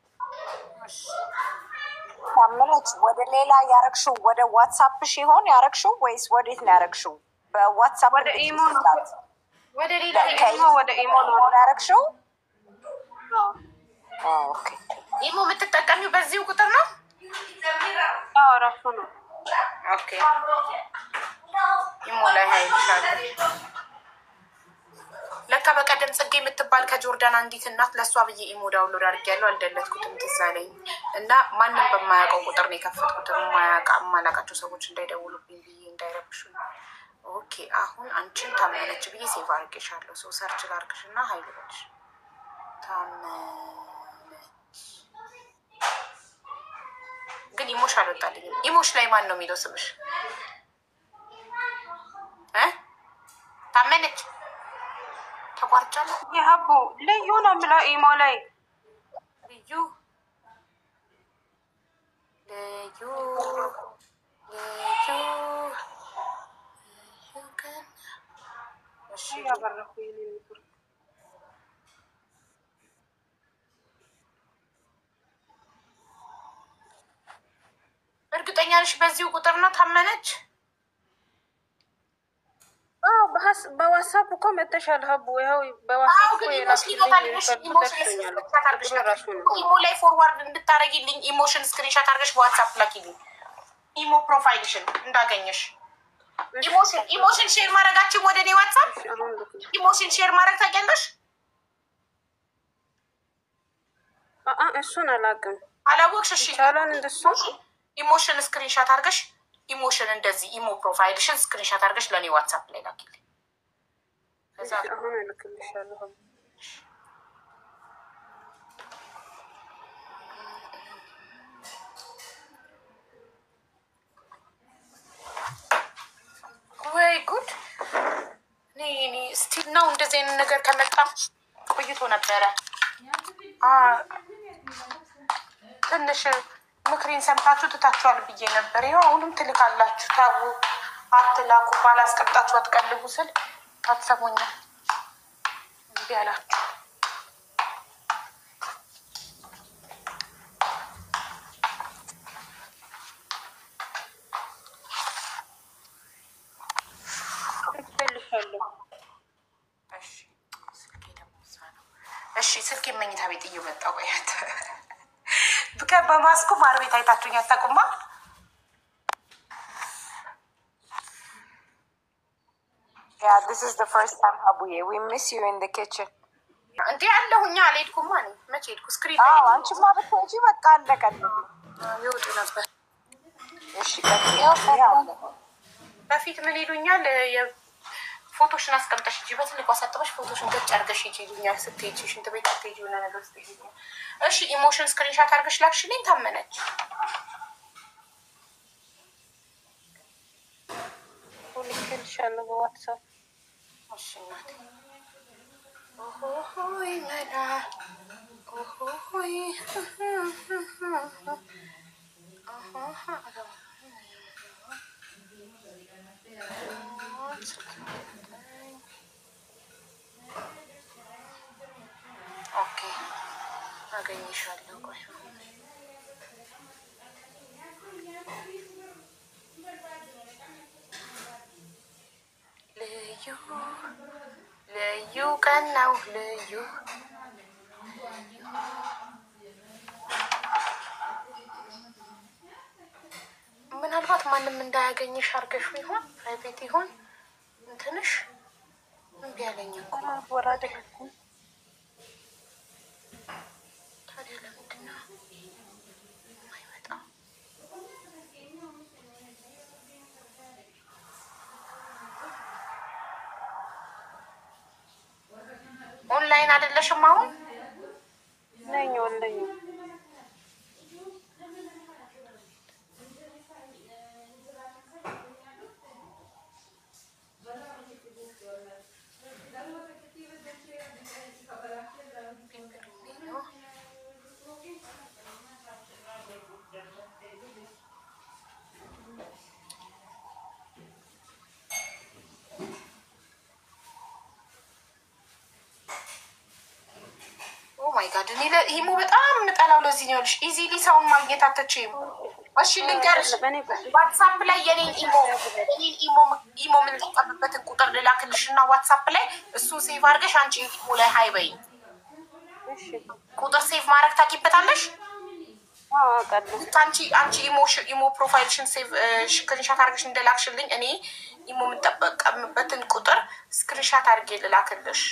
ታመነች ወደ ሌላ ያረግሽው ወደ ዋትስአፕሽ ይሆን ያረግሽው ወይስ ወዴት ነው ያረግሽው? በዋትስአፕ ወደ ኢሞ ነው። ወደ ሌላ ወደ ኢሞ ነው ያረግሽው? ኦኬ። ኢሞ የምትጠቀሚው በዚሁ ቁጥር ነው? አዎ ራሱ ነው። ኦኬ ኢሞ ላይ ሀይልሻለሁ። ለካ በቀደም ጽጌ የምትባል ከጆርዳን አንዲት እናት ለእሷ ብዬ ኢሞ ዳውንሎድ አድርጌያለሁ። አልደለትኩትም፣ ትዝ አለኝ እና ማንም በማያውቀው ቁጥር ነው የከፈትኩት። የማላውቃቸው ሰዎች እንዳይደውሉብኝ ብዬ እንዳይረብሹ። ኦኬ አሁን አንቺን ታመነች ብዬ ሴቭ አድርጌሻለሁ። ሰው ሰርች ላድርግሽ እና ሀይል በልሽ። ታመነች ግን ኢሞሽ አልወጣልኝም። ኢሞሽ ላይ ማን ነው የሚለው ስምሽ? ታመነች ተቋርጫለሁ። የሀቡ ልዩ ነው የምለው ኢሞ ላይ ልዩ እርግጠኛ ነሽ በዚሁ ቁጥር ነው ታመነች? በዋትሳፕ እኮ መተሻል ሀቡ ይኸው በዋትሳፕ እኮ ኢሞ ላይ ፎርዋርድ እንድታረጊልኝ ኢሞሽን ስክሪንሻት አድርገሽ በዋትሳፕ ላኪልኝ። ኢሞ ፕሮፋይልሽን እንዳገኘሽ ኢሞሽን ሼር ማድረጋችን ወደ እኔ ዋትሳፕ ኢሞሽን ሼር ማድረግ ታውቂያለሽ? እሱን አላውቅም። አላወቅሽ? እሺ ይቻላል እንደሱ። ኢሞሽን ስክሪንሻት አድርገሽ ኢሞሽን እንደዚህ ኢሞ ፕሮፋይልሽን ስክሪንሻት አድርገሽ ለእኔ ዋትሳፕ ላይ ላኪልኝ። አሁን እልክልሻለሁ። ወይ ጉድ! እኔ ስቲል ነው እንደዚህ አይነት ነገር ከመጣ ቆይቶ ነበረ። ትንሽ ምክሬን ሰምታችሁ ትታችኋል ብዬ ነበር። ይኸው አሁንም ትልካላችሁ። ታቡ አትላኩ፣ ባላስቀምጣችሁ አትቀልቡ ስል አትሰሙኝም። እንዲህ አላችሁ። እሺ ስልክ መኝታ ቤት እየመጣሁ ቆያት። በማስኩ ማር ቤት አይታችሁኝ አታውቁማ? Yeah, this is the first time, Abuye. We miss you in the kitchen. እንዴ አለሁኛ አልሄድኩማ። እኔ መቼ ሄድኩ? ስክሪን አንቺማ ብትሄጂ በቃ አለቀን ይወጡ ነበር። እሺ በፊት ምን ይሉኛል? ፎቶሽን አስቀምጠሽ እንጂ በትልቁ አሳጥበሽ ፎቶሽን ገጭ አድርገሽ ሂጂ ይሉኛል። ስትሄጂ ሽንት ቤት ስትሄጂ የሆነ ነገር ስትሄጂ። እሺ ኢሞሽን ስክሪንሻት አድርገሽ ላክሽልኝ። ታመነች ልክልሻለሁ በዋትሳፕ። እሺ እናቴ ኦሆሆይ መላ ኦሆሆይ ኦኬ አገኝሻለሁ። ቆይ ልዩ ቀን ነው ልዩ ምናልባት ማንም እንዳያገኝሽ አድርገሽ ይሆን ፕራይቬት ይሆን እንትንሽ እምቢ አለኝ እኮ ወራደ ታዲያ ለምንድን ነው የማይመጣው? ኦንላይን አይደለሽም አሁን? ነኝ ወለኝ ማይ ጋድ እኔ ኢሞ በጣም የምጠላው ለዚህ ነው። ልሽ ኢዚሊ ሰውን ማግኘት አትችይም። እሺ ልንገርሽ፣ ዋትሳፕ ላይ የኔን ኢሞ የምንጠቀምበትን ቁጥር ልላክልሽ እና ዋትሳፕ ላይ እሱን ሴቭ አድርገሽ አንቺ ኢሞ ላይ ሀይ በይኝ። ቁጥር ሴቭ ማድረግ ታውቂበታለሽ? አንቺ ኢሞ ፕሮፋይልሽን ሴቭ ስክሪንሻት አድርገሽ እንደላክሽልኝ እኔ ኢሞ የምንጠቀምበትን ቁጥር ስክሪንሻት አድርጌ ልላክልሽ።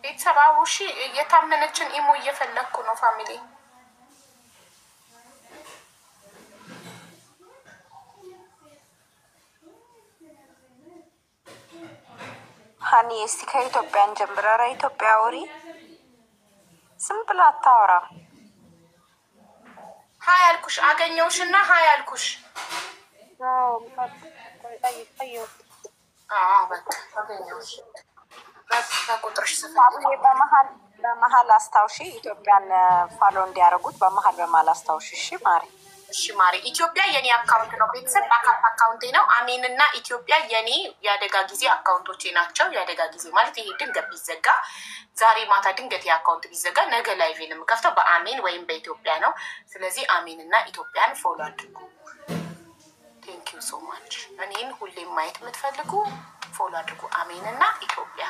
ቤተሰብ አውሺ የታመነችን ኢሞ እየፈለግኩ ነው ፋሚሊ ሀኒ እስቲ ከኢትዮጵያን ጀምር። ኧረ ኢትዮጵያ ወሪ ዝም ብላ አታወራ። ሀይ አልኩሽ፣ አገኘውሽ እና ሀይ አልኩሽ። በቃ አገኘሁሽ። በቁጥርሽ አቡዬ በመሀል አስታውሺ ኢትዮጵያን ፋሎ እንዲያደርጉት በመሀል አስታውሺ። እሺ ማሪ። እሺ ማሪ። ኢትዮጵያ የኔ አካውንት ነው ቤተሰብ ባካፕ አካውንቴ ነው። አሜን እና ኢትዮጵያ የኔ የአደጋ ጊዜ አካውንቶቼ ናቸው። የአደጋ ጊዜ ማለት ይሄ ድንገት ቢዘጋ ዛሬ ማታ ድንገት የአካውንት ቢዘጋ ነገ ላይቬን የምከፍተው በአሜን ወይም በኢትዮጵያ ነው። ስለዚህ አሜን እና ኢትዮጵያን ፎሎ አድርጉ። ቴንክ ዩ ሶ ማች። እኔን ሁሌም ማየት የምትፈልጉ ፎሎ አድርጉ። አሜን እና ኢትዮጵያ።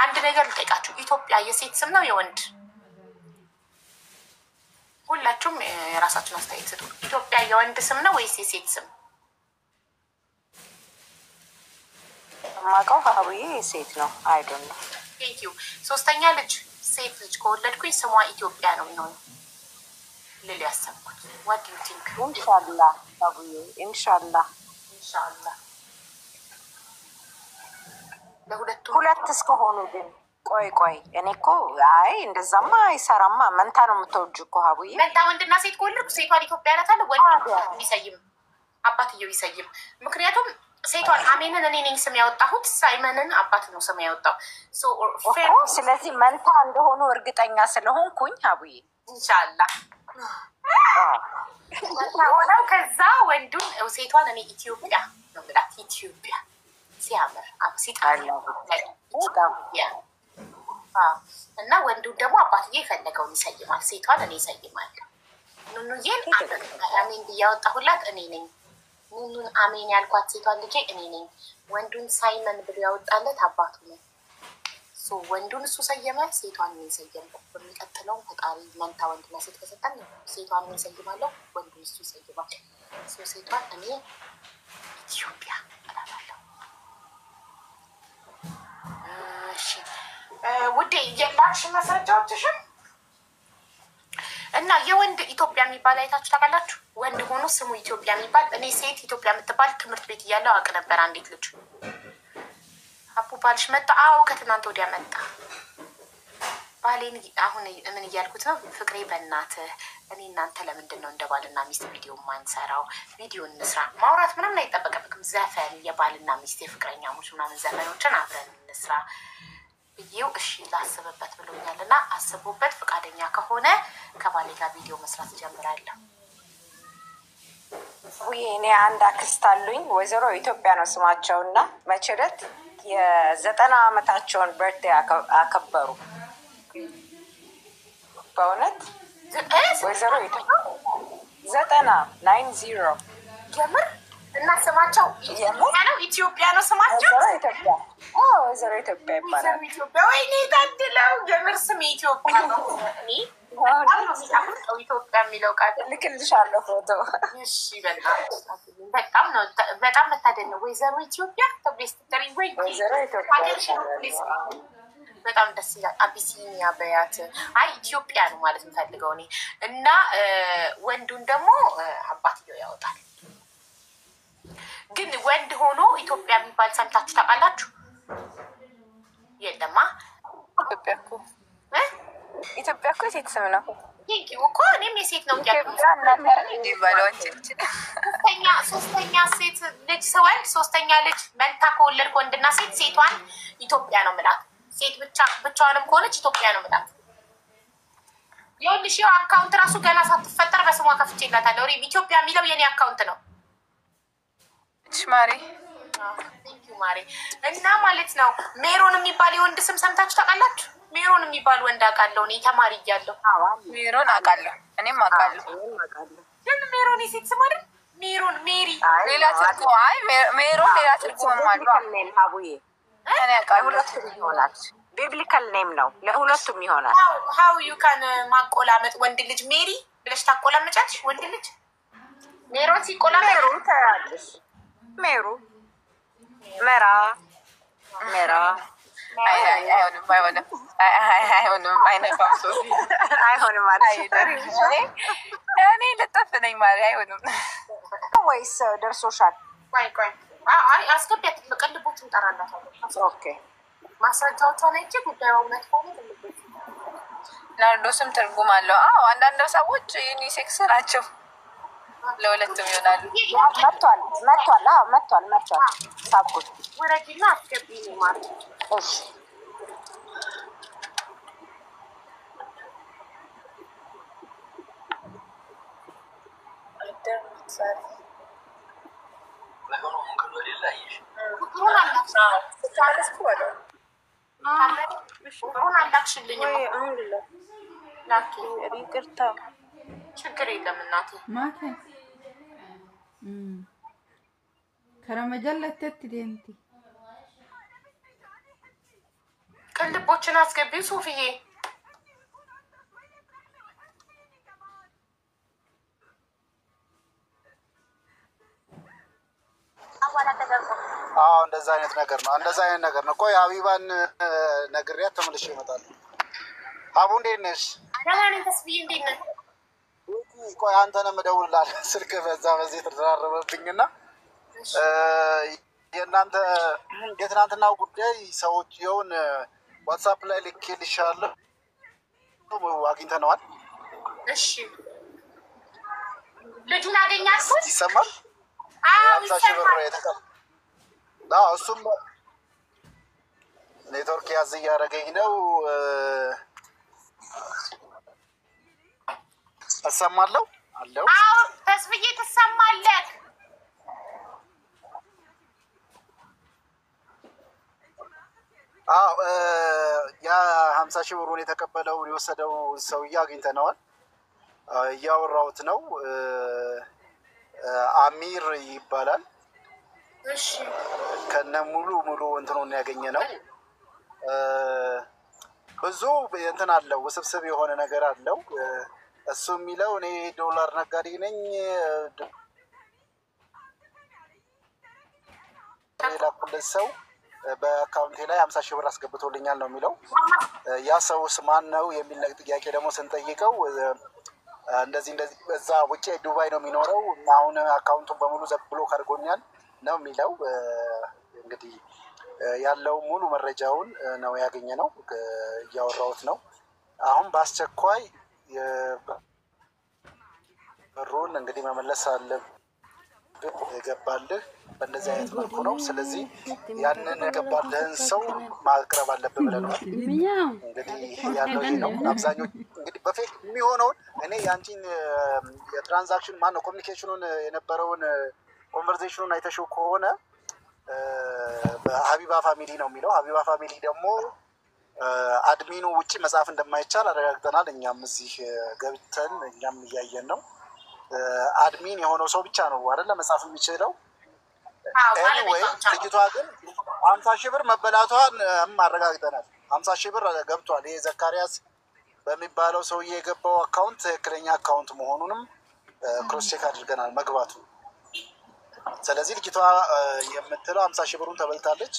አንድ ነገር ልጠይቃችሁ፣ ኢትዮጵያ የሴት ስም ነው የወንድ? ሁላችሁም የራሳችሁን አስተያየት ስጡ። ኢትዮጵያ የወንድ ስም ነው ወይስ የሴት ስም? ማቀው አቡዬ ሴት ነው። አይዶን ነው። ቴንክ ዩ። ሶስተኛ ልጅ ሴት ልጅ ከወለድኩኝ ስሟ ኢትዮጵያ ነው የሚሆነው ልል ያሰብኩት። ዋት ዱ ዩ ቲንክ? ኢንሻአላህ አቡዬ ኢንሻአላህ ኢንሻአላህ። ሁለት እስከሆኑ ግን ቆይ እኔ እኮ አይ እንደዛማ አይሰራማ። መንታ ነው የምትወጁ እኮ አቡዬ። መንታ ወንድና ሴት ከወለድኩ ሴቷን ኢትዮጵያ ናታለ ወንድ ይሰይም አባትየው ይሰይም። ምክንያቱም ሴቷን አሜንን እኔ ነኝ ስም ያወጣሁት፣ ሳይመንን አባት ነው ስም ያወጣው። ስለዚህ መንታ እንደሆኑ እርግጠኛ ስለሆንኩኝ አቡዬ ኢንሻአላህ ሆነው ከዛ ወንዱን ሴቷን እኔ ኢትዮጵያ ነው ብላት። ኢትዮጵያ ሲያምር ሲጣላ እና ወንዱን ደግሞ አባትዬ የፈለገውን ይሰይማል። ሴቷን እኔ ይሰይማለሁ። ኑኑዬን አሜን ብያወጣሁላት እኔ ነኝ። ኑኑን አሜን ያልኳት ሴቷን ልጄ እኔ ነኝ። ወንዱን ሳይመን ብሎ ያወጣለት አባቱ ነው። ወንዱን እሱ ሰየመ፣ ሴቷን እኔ ሰየምኩ። በሚቀጥለው ፈጣሪ መንታ ወንድና ሴት ከሰጠን ሴቷን እኔ ሰይማለሁ፣ ወንዱን እሱ ይሰይማል። ሴቷን እኔ ኢትዮጵያ እላላለሁ። እሺ ውዴ የላክሽ ማስረጃዎችሽን እና የወንድ ኢትዮጵያ የሚባል አይታችሁ ታውቃላችሁ? ወንድ ሆኖ ስሙ ኢትዮጵያ የሚባል እኔ ሴት ኢትዮጵያ የምትባል ትምህርት ቤት እያለሁ አውቅ ነበር። አንዲት ልጅ አቡ ባልሽ መጣ? አዎ ከትናንት ወዲያ መጣ። ባሌን አሁን ምን እያልኩት ነው? ፍቅሬ በእናትህ እኔ እናንተ ለምንድን ነው እንደ ባልና ሚስት ቪዲዮ ማንሰራው? ቪዲዮ እንስራ። ማውራት ምናምን አይጠበቅብክም። ዘፈን የባልና ሚስት የፍቅረኛሞች ምናምን ዘፈኖችን አብረን እንስራ ብዬው እሺ ላስብበት ብሎኛል። እና አስቡበት፣ ፈቃደኛ ከሆነ ከባሌ ጋር ቪዲዮ መስራት ጀምራለሁ። ውይ እኔ አንድ አክስት አሉኝ፣ ወይዘሮ ኢትዮጵያ ነው ስማቸው። እና መቼ ዕለት የ90 ዓመታቸውን በርቴ አከበሩ። በእውነት ወይዘሮ ኢትዮጵያ 90 ጀምር እና ስማቸው ኢትዮጵያ ነው ስማቸው። ወይዘሮ ኢትዮጵያ ይባላል። ወይኔ ታድለው የምር ስም ኢትዮጵያ ነው። ኢትዮጵያ የሚለው ቃል ልክልሻለሁ ፎቶ። እሺ በጣም መታደል ነው። ወይዘሮ ኢትዮጵያ ተብሎ ስትጠሪ ወይዘሮ ኢትዮጵያ በጣም ደስ ይላል። አቢሲኒያ በያት። አይ ኢትዮጵያ ነው ማለት የምፈልገው እኔ። እና ወንዱን ደግሞ አባትየው ያወጣል። ግን ወንድ ሆኖ ኢትዮጵያ የሚባል ሰምታችሁ ታውቃላችሁ? የለማ። ኢትዮጵያ እኮ የሴት ስም ነው እኮ። እኔም የሴት ነው ሶስተኛ ሴት ልጅ ስወልድ ሶስተኛ ልጅ መንታ ከወለድኩ ወንድና ሴት ሴቷን ኢትዮጵያ ነው ምላት። ሴት ብቻዋንም ከሆነች ኢትዮጵያ ነው ምላት። ይኸውልሽ አካውንት ራሱ ገና ሳትፈጠር በስሟ ከፍቼላታለሁ። ኢትዮጵያ የሚለው የኔ አካውንት ነው። ማሪ ማሪ እና ማለት ነው። ሜሮን የሚባል የወንድ ስም ሰምታችሁ ታውቃላችሁ? ሜሮን የሚባል ወንድ አውቃለሁ እኔ ተማሪ እያለሁ። ሜሮን አውቃለሁ፣ እኔም አውቃለሁ። ግን ሜሮን የሴት ስም አይደል? ሜሮን ሜሪ ሌላ ትርጉም። አይ ሜሮን ሌላ ትርጉም አለው። አቡዬ እኔ አውቃለሁ። ሁለቱም ይሆናል። ቢብሊካል ኔም ነው፣ ለሁለቱም ይሆናል። ሀው ዩ ካን ማቆላመጥ ወንድ ልጅ ሜሪ ብለሽ ታቆላመጫለሽ። ወንድ ልጅ ሜሮን ሲቆላመጥ ሜሮን ታያለሽ። ሜሩ መራ መራ አይሆንም እኔ ልጠፍ ነኝ ማሪ። አይሆንም ወይስ ደርሶሻል? ቆይ አስገቢያት። ቅልቦች እንጠራላታለን። ኦኬ ማስረጃዎቿን አይቼ ጉዳዩ እውነት ከሆነ ቅልቦች ናርዶስም ትርጉም አለው። አዎ አንዳንድ ሰዎች ዩኒሴክስ ናቸው። ለሁለቱም ይሆናል። መጥቷል። ሳብኩት ወረጅና አስገቢኝ ማለት እሺ ይቅርታ ችግር የለም እናቴ ማታ ከረመጀለተት ዴንቲ ቅልቦችን አስገቢው ሶፊዬ እንደዛ አይነት ነገር ነው። ቆይ ሀቢባን ነግሬያት ተመልሼ እመጣለሁ። አቡ እንዴት ነሽ? ደህና ተስብዬ እንዴት ነህ? ቆይ አንተን የምደውልልሃለሁ ስልክ በዚህ ተደራረበብኝና የእናንተ የትናንትናው ጉዳይ ሰዎች የውን ዋትሳፕ ላይ ልኬልሻለሁ፣ አግኝተነዋል። እሺ ልጁን አገኛችሁት? ይሰማል? እሱም ኔትወርክ ያዝ እያደረገኝ ነው። እሰማለሁ አለው። ተስብዬ ትሰማለህ? ያ50,000 ብሩን የተቀበለውን የወሰደው ሰውዬ አግኝተነዋል። እያወራሁት ነው። አሚር ይባላል። እሺ ከነ ሙሉ እንትኑን ያገኘ ነው። ብዙ እንትን አለው፣ ውስብስብ የሆነ ነገር አለው። እሱ የሚለው እኔ ዶላር ነጋዴ ነኝ፣ ላኩለት ሰው በአካውንቴ ላይ 50,000 ብር አስገብቶልኛል ነው የሚለው። ያ ሰውስ ማን ነው የሚል ጥያቄ ደግሞ ስንጠይቀው እንደዚህ እዛ ውጭ ዱባይ ነው የሚኖረው፣ አሁን አካውንቱን በሙሉ ብሎክ አድርጎኛል ነው የሚለው። እንግዲህ ያለው ሙሉ መረጃውን ነው ያገኘ ነው፣ እያወራሁት ነው። አሁን በአስቸኳይ ብሩን እንግዲህ መመለስ አለብህ፣ ገባልህ በእንደዚህ አይነት መልኩ ነው። ስለዚህ ያንን ገባልህን ሰው ማቅረብ አለብህ ብለናል። እንግዲህ ያለው ይሄ ነው። አብዛኞቹ እንግዲህ በፌክ የሚሆነውን እኔ የአንቺን የትራንዛክሽን ማነው ኮሚኒኬሽኑን የነበረውን ኮንቨርሴሽኑን አይተሽው ከሆነ በሀቢባ ፋሚሊ ነው የሚለው። ሀቢባ ፋሚሊ ደግሞ አድሚኑ ውጭ መጻፍ እንደማይቻል አረጋግጠናል። እኛም እዚህ ገብተን እኛም እያየን ነው። አድሚን የሆነው ሰው ብቻ ነው አይደለ መጻፍ የሚችለው። ኤኒዌይ ልጅቷ ግን 50,000 ብር መበላቷን አረጋግጠናል። 50,000 ብር ገብቷል። ይሄ ዘካሪያስ በሚባለው ሰውዬ የገባው አካውንት ትክክለኛ አካውንት መሆኑንም ክሮስ ቼክ አድርገናል መግባቱ። ስለዚህ ልጅቷ የምትለው 50,000 ብሩን ተበልታለች።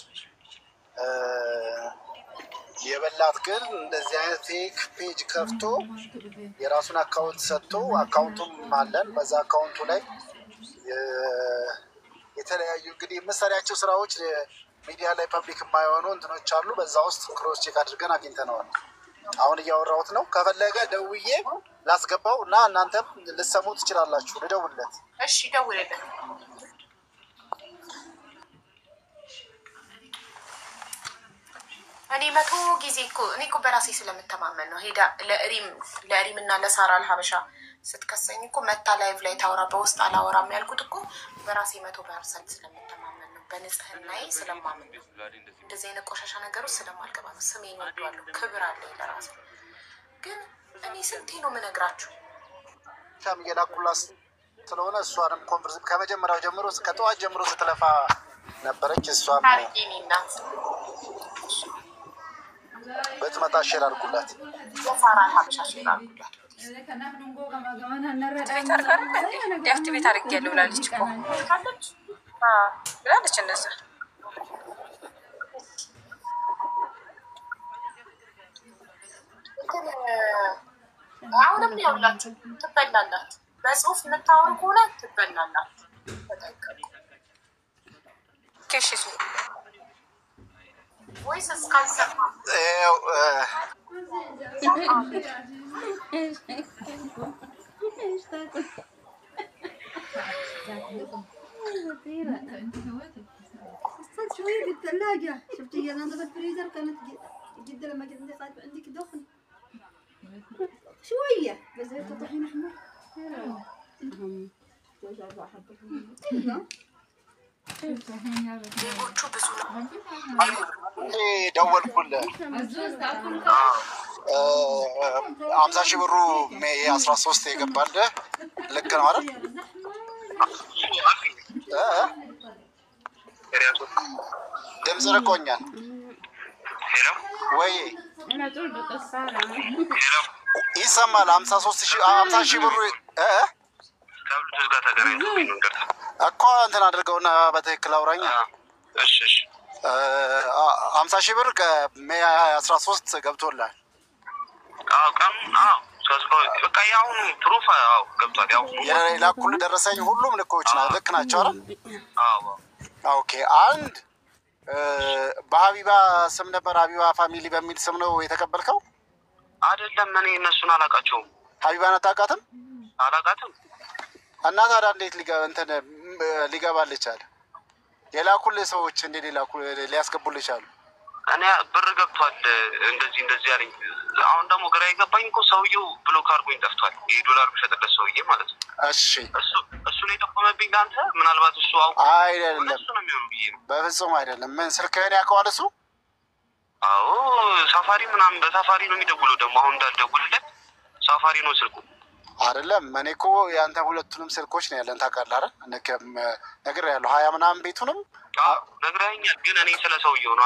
የበላት ግን እንደዚህ አይነት ፌክ ፔጅ ከፍቶ የራሱን አካውንት ሰጥቶ አካውንቱም አለን። በዛ አካውንቱ ላይ የተለያዩ እንግዲህ የምሰሪያቸው ስራዎች ሚዲያ ላይ ፐብሊክ የማይሆኑ እንትኖች አሉ። በዛ ውስጥ ክሮስ ቼክ አድርገን አግኝተነዋል። አሁን እያወራሁት ነው። ከፈለገ ደውዬ ላስገባው እና እናንተም ልሰሙ ትችላላችሁ። ልደውልለት? እሺ ደውልለት። እኔ 100 ጊዜ እኮ በራሴ ስለምተማመን ነው። ሄዳ ለሪም እና ለሳራ ለሀበሻ ስትከሰኝ እኮ መታ ላይቭ ላይ ታወራ በውስጥ አላወራም ያልኩት እኮ በራሴ 100% ስለምተማመን ነው። በንጽህናዬ ስለማምን ነው። እንደዚህ አይነት ቆሻሻ ነገሮች ስለማልገባ ነው። ስሜን ወዷለሁ፣ ክብር አለኝ ለራሴ። ግን እኔ ስንቴ ነው የምነግራችሁ? ሻም እየላኩላት ስለሆነ እሷንም ኮንቨርስ ከመጀመሪያው ጀምሮ ከጠዋት ጀምሮ ስትለፋ ነበረች። እሷም ናት በትመጣ ሼር አድርጉላት። የሳራ ሀበሻ ሼር አድርጉላት። ዲአክቲቬት አድርጌያለሁ ብላለች እኮ ብላለች። እንደዛ አሁንም ያውላችሁ ትበላላት። በጽሁፍ የምታወሩ ከሆነ ትበላላት። ተጠንቀቁ። ኬሽሱ ወይስ እስካልሰማ استنى شوية في الثلاجة شفتي أنا نظفت الفريزر كانت جدا لما جيت صارت عندك دخن شوية بس زي طحين أحمر ደወልኩልህ 50,000 ብሩ ሜይ 13 የገባልህ ልክ ነው አይደል? ድምፅ ርቆኛል ወይ? ይሰማል? 50,000 ብሩ እኮ እንትን አድርገውና በትክክል አውራኝ። 50,000 ብር ከሜይ 13 ገብቶላል። የላኩልህ ደረሰኝ ሁሉም ልኮች ልክ ናቸው አይደል? ኦኬ። አንድ በሀቢባ ስም ነበር፣ ሀቢባ ፋሚሊ በሚል ስም ነው የተቀበልከው አይደለም? እኔ እነሱን አላውቃቸውም። ሀቢባን አታውቃትም? አላውቃትም። እና ታዲያ እንዴት ሊገባልህ ቻለ? የላኩልህ ሰዎች እንዴት ሊያስገቡልህ ቻሉ? እኔ ብር ገብቷል እንደዚህ አለኝ። አሁን ደግሞ ግራ የገባኝ እኮ ሰውዬው ብሎክ አድርጎኝ ጠፍቷል። $1 ብሸጥለት ሰውዬ ማለት ነው። እሺ እሱ ነው የጠቆመብኝ ለአንተ። ምናልባት እሱ አውቆ አይደለም፣ እሱ ነው የሚሆነው ብዬ ነው። በፍጹም አይደለም። ምን ስልክህን ያውቀዋል እሱ? አዎ ሳፋሪ ምናምን በሳፋሪ ነው የሚደውለው። ደግሞ አሁን እንዳልደውልለት ሳፋሪ ነው ስልኩ። አይደለም እኔ እኮ የአንተ ሁለቱንም ስልኮች ነው ያለን ታውቃለህ አይደል? ነግሬሃለሁ። 20 ምናምን ቤቱንም ነግረኸኛል። ግን እኔ ስለ ሰውዬው ነው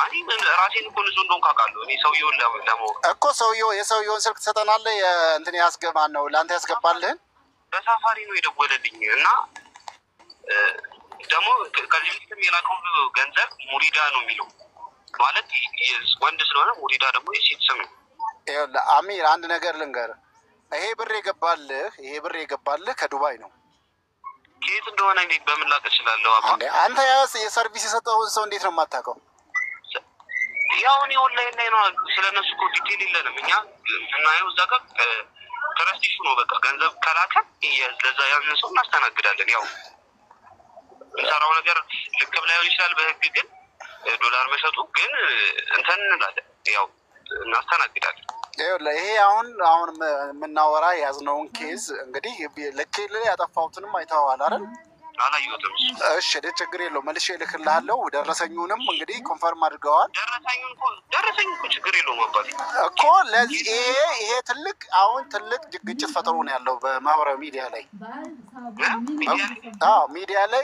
ራሴን እኮ ንጹህ እንደሆንኩ አውቃለሁ። እኔ ሰውዬውን ለማወቅ እኮ የሰውዬውን ስልክ ትሰጠናለህ። እንትን ያስገባን ነው ለአንተ ያስገባልህን በሳፋሪ ነው የደወለልኝ እና ደግሞ ከዚህ በፊትም የላከው ገንዘብ ሙሪዳ ነው የሚለው ማለት ወንድ ስለሆነ ሙሪዳ ደግሞ የሴት ስም ነው። ይኸውልህ አሚር አንድ ነገር ልንገርህ። ይሄ ብር የገባልህ ከዱባይ ነው። ከየት እንደሆነ በምን ላቅ እችላለሁ? አንተ የሰርቪስ የሰጠውን ሰው እንዴት ነው የማታውቀው? ያው እኔ ኦንላይን ላይ ነው ስለነሱ እኮ ዲቴል የለንም እኛ የምናየው እዛ ጋር ትረስቲሹ ነው። በቃ ገንዘብ ከላከ ለዛ ያንን ሰው እናስተናግዳለን። ያው የምንሰራው ነገር ልክም ላይሆን ይችላል በህግ ግን ዶላር መሸጡ ግን እንትን እንላለን፣ ያው እናስተናግዳለን። ይሄ አሁን የምናወራ የያዝነውን ኬዝ እንግዲህ ልክል ያጠፋሁትንም አይተኸዋል አይደል? አላየሁትም። እሺ ችግር የለውም መልሼ እልክልሃለሁ። ደረሰኙንም እንግዲህ ኮንፈርም አድርገዋል። ደረሰኝ እኮ ችግር የለውም አባቴ እኮ ለዚህ ይሄ ትልቅ ግጭት ፈጥሮ ነው ያለው በማህበራዊ ሚዲያ ላይ። ሚዲያ ላይ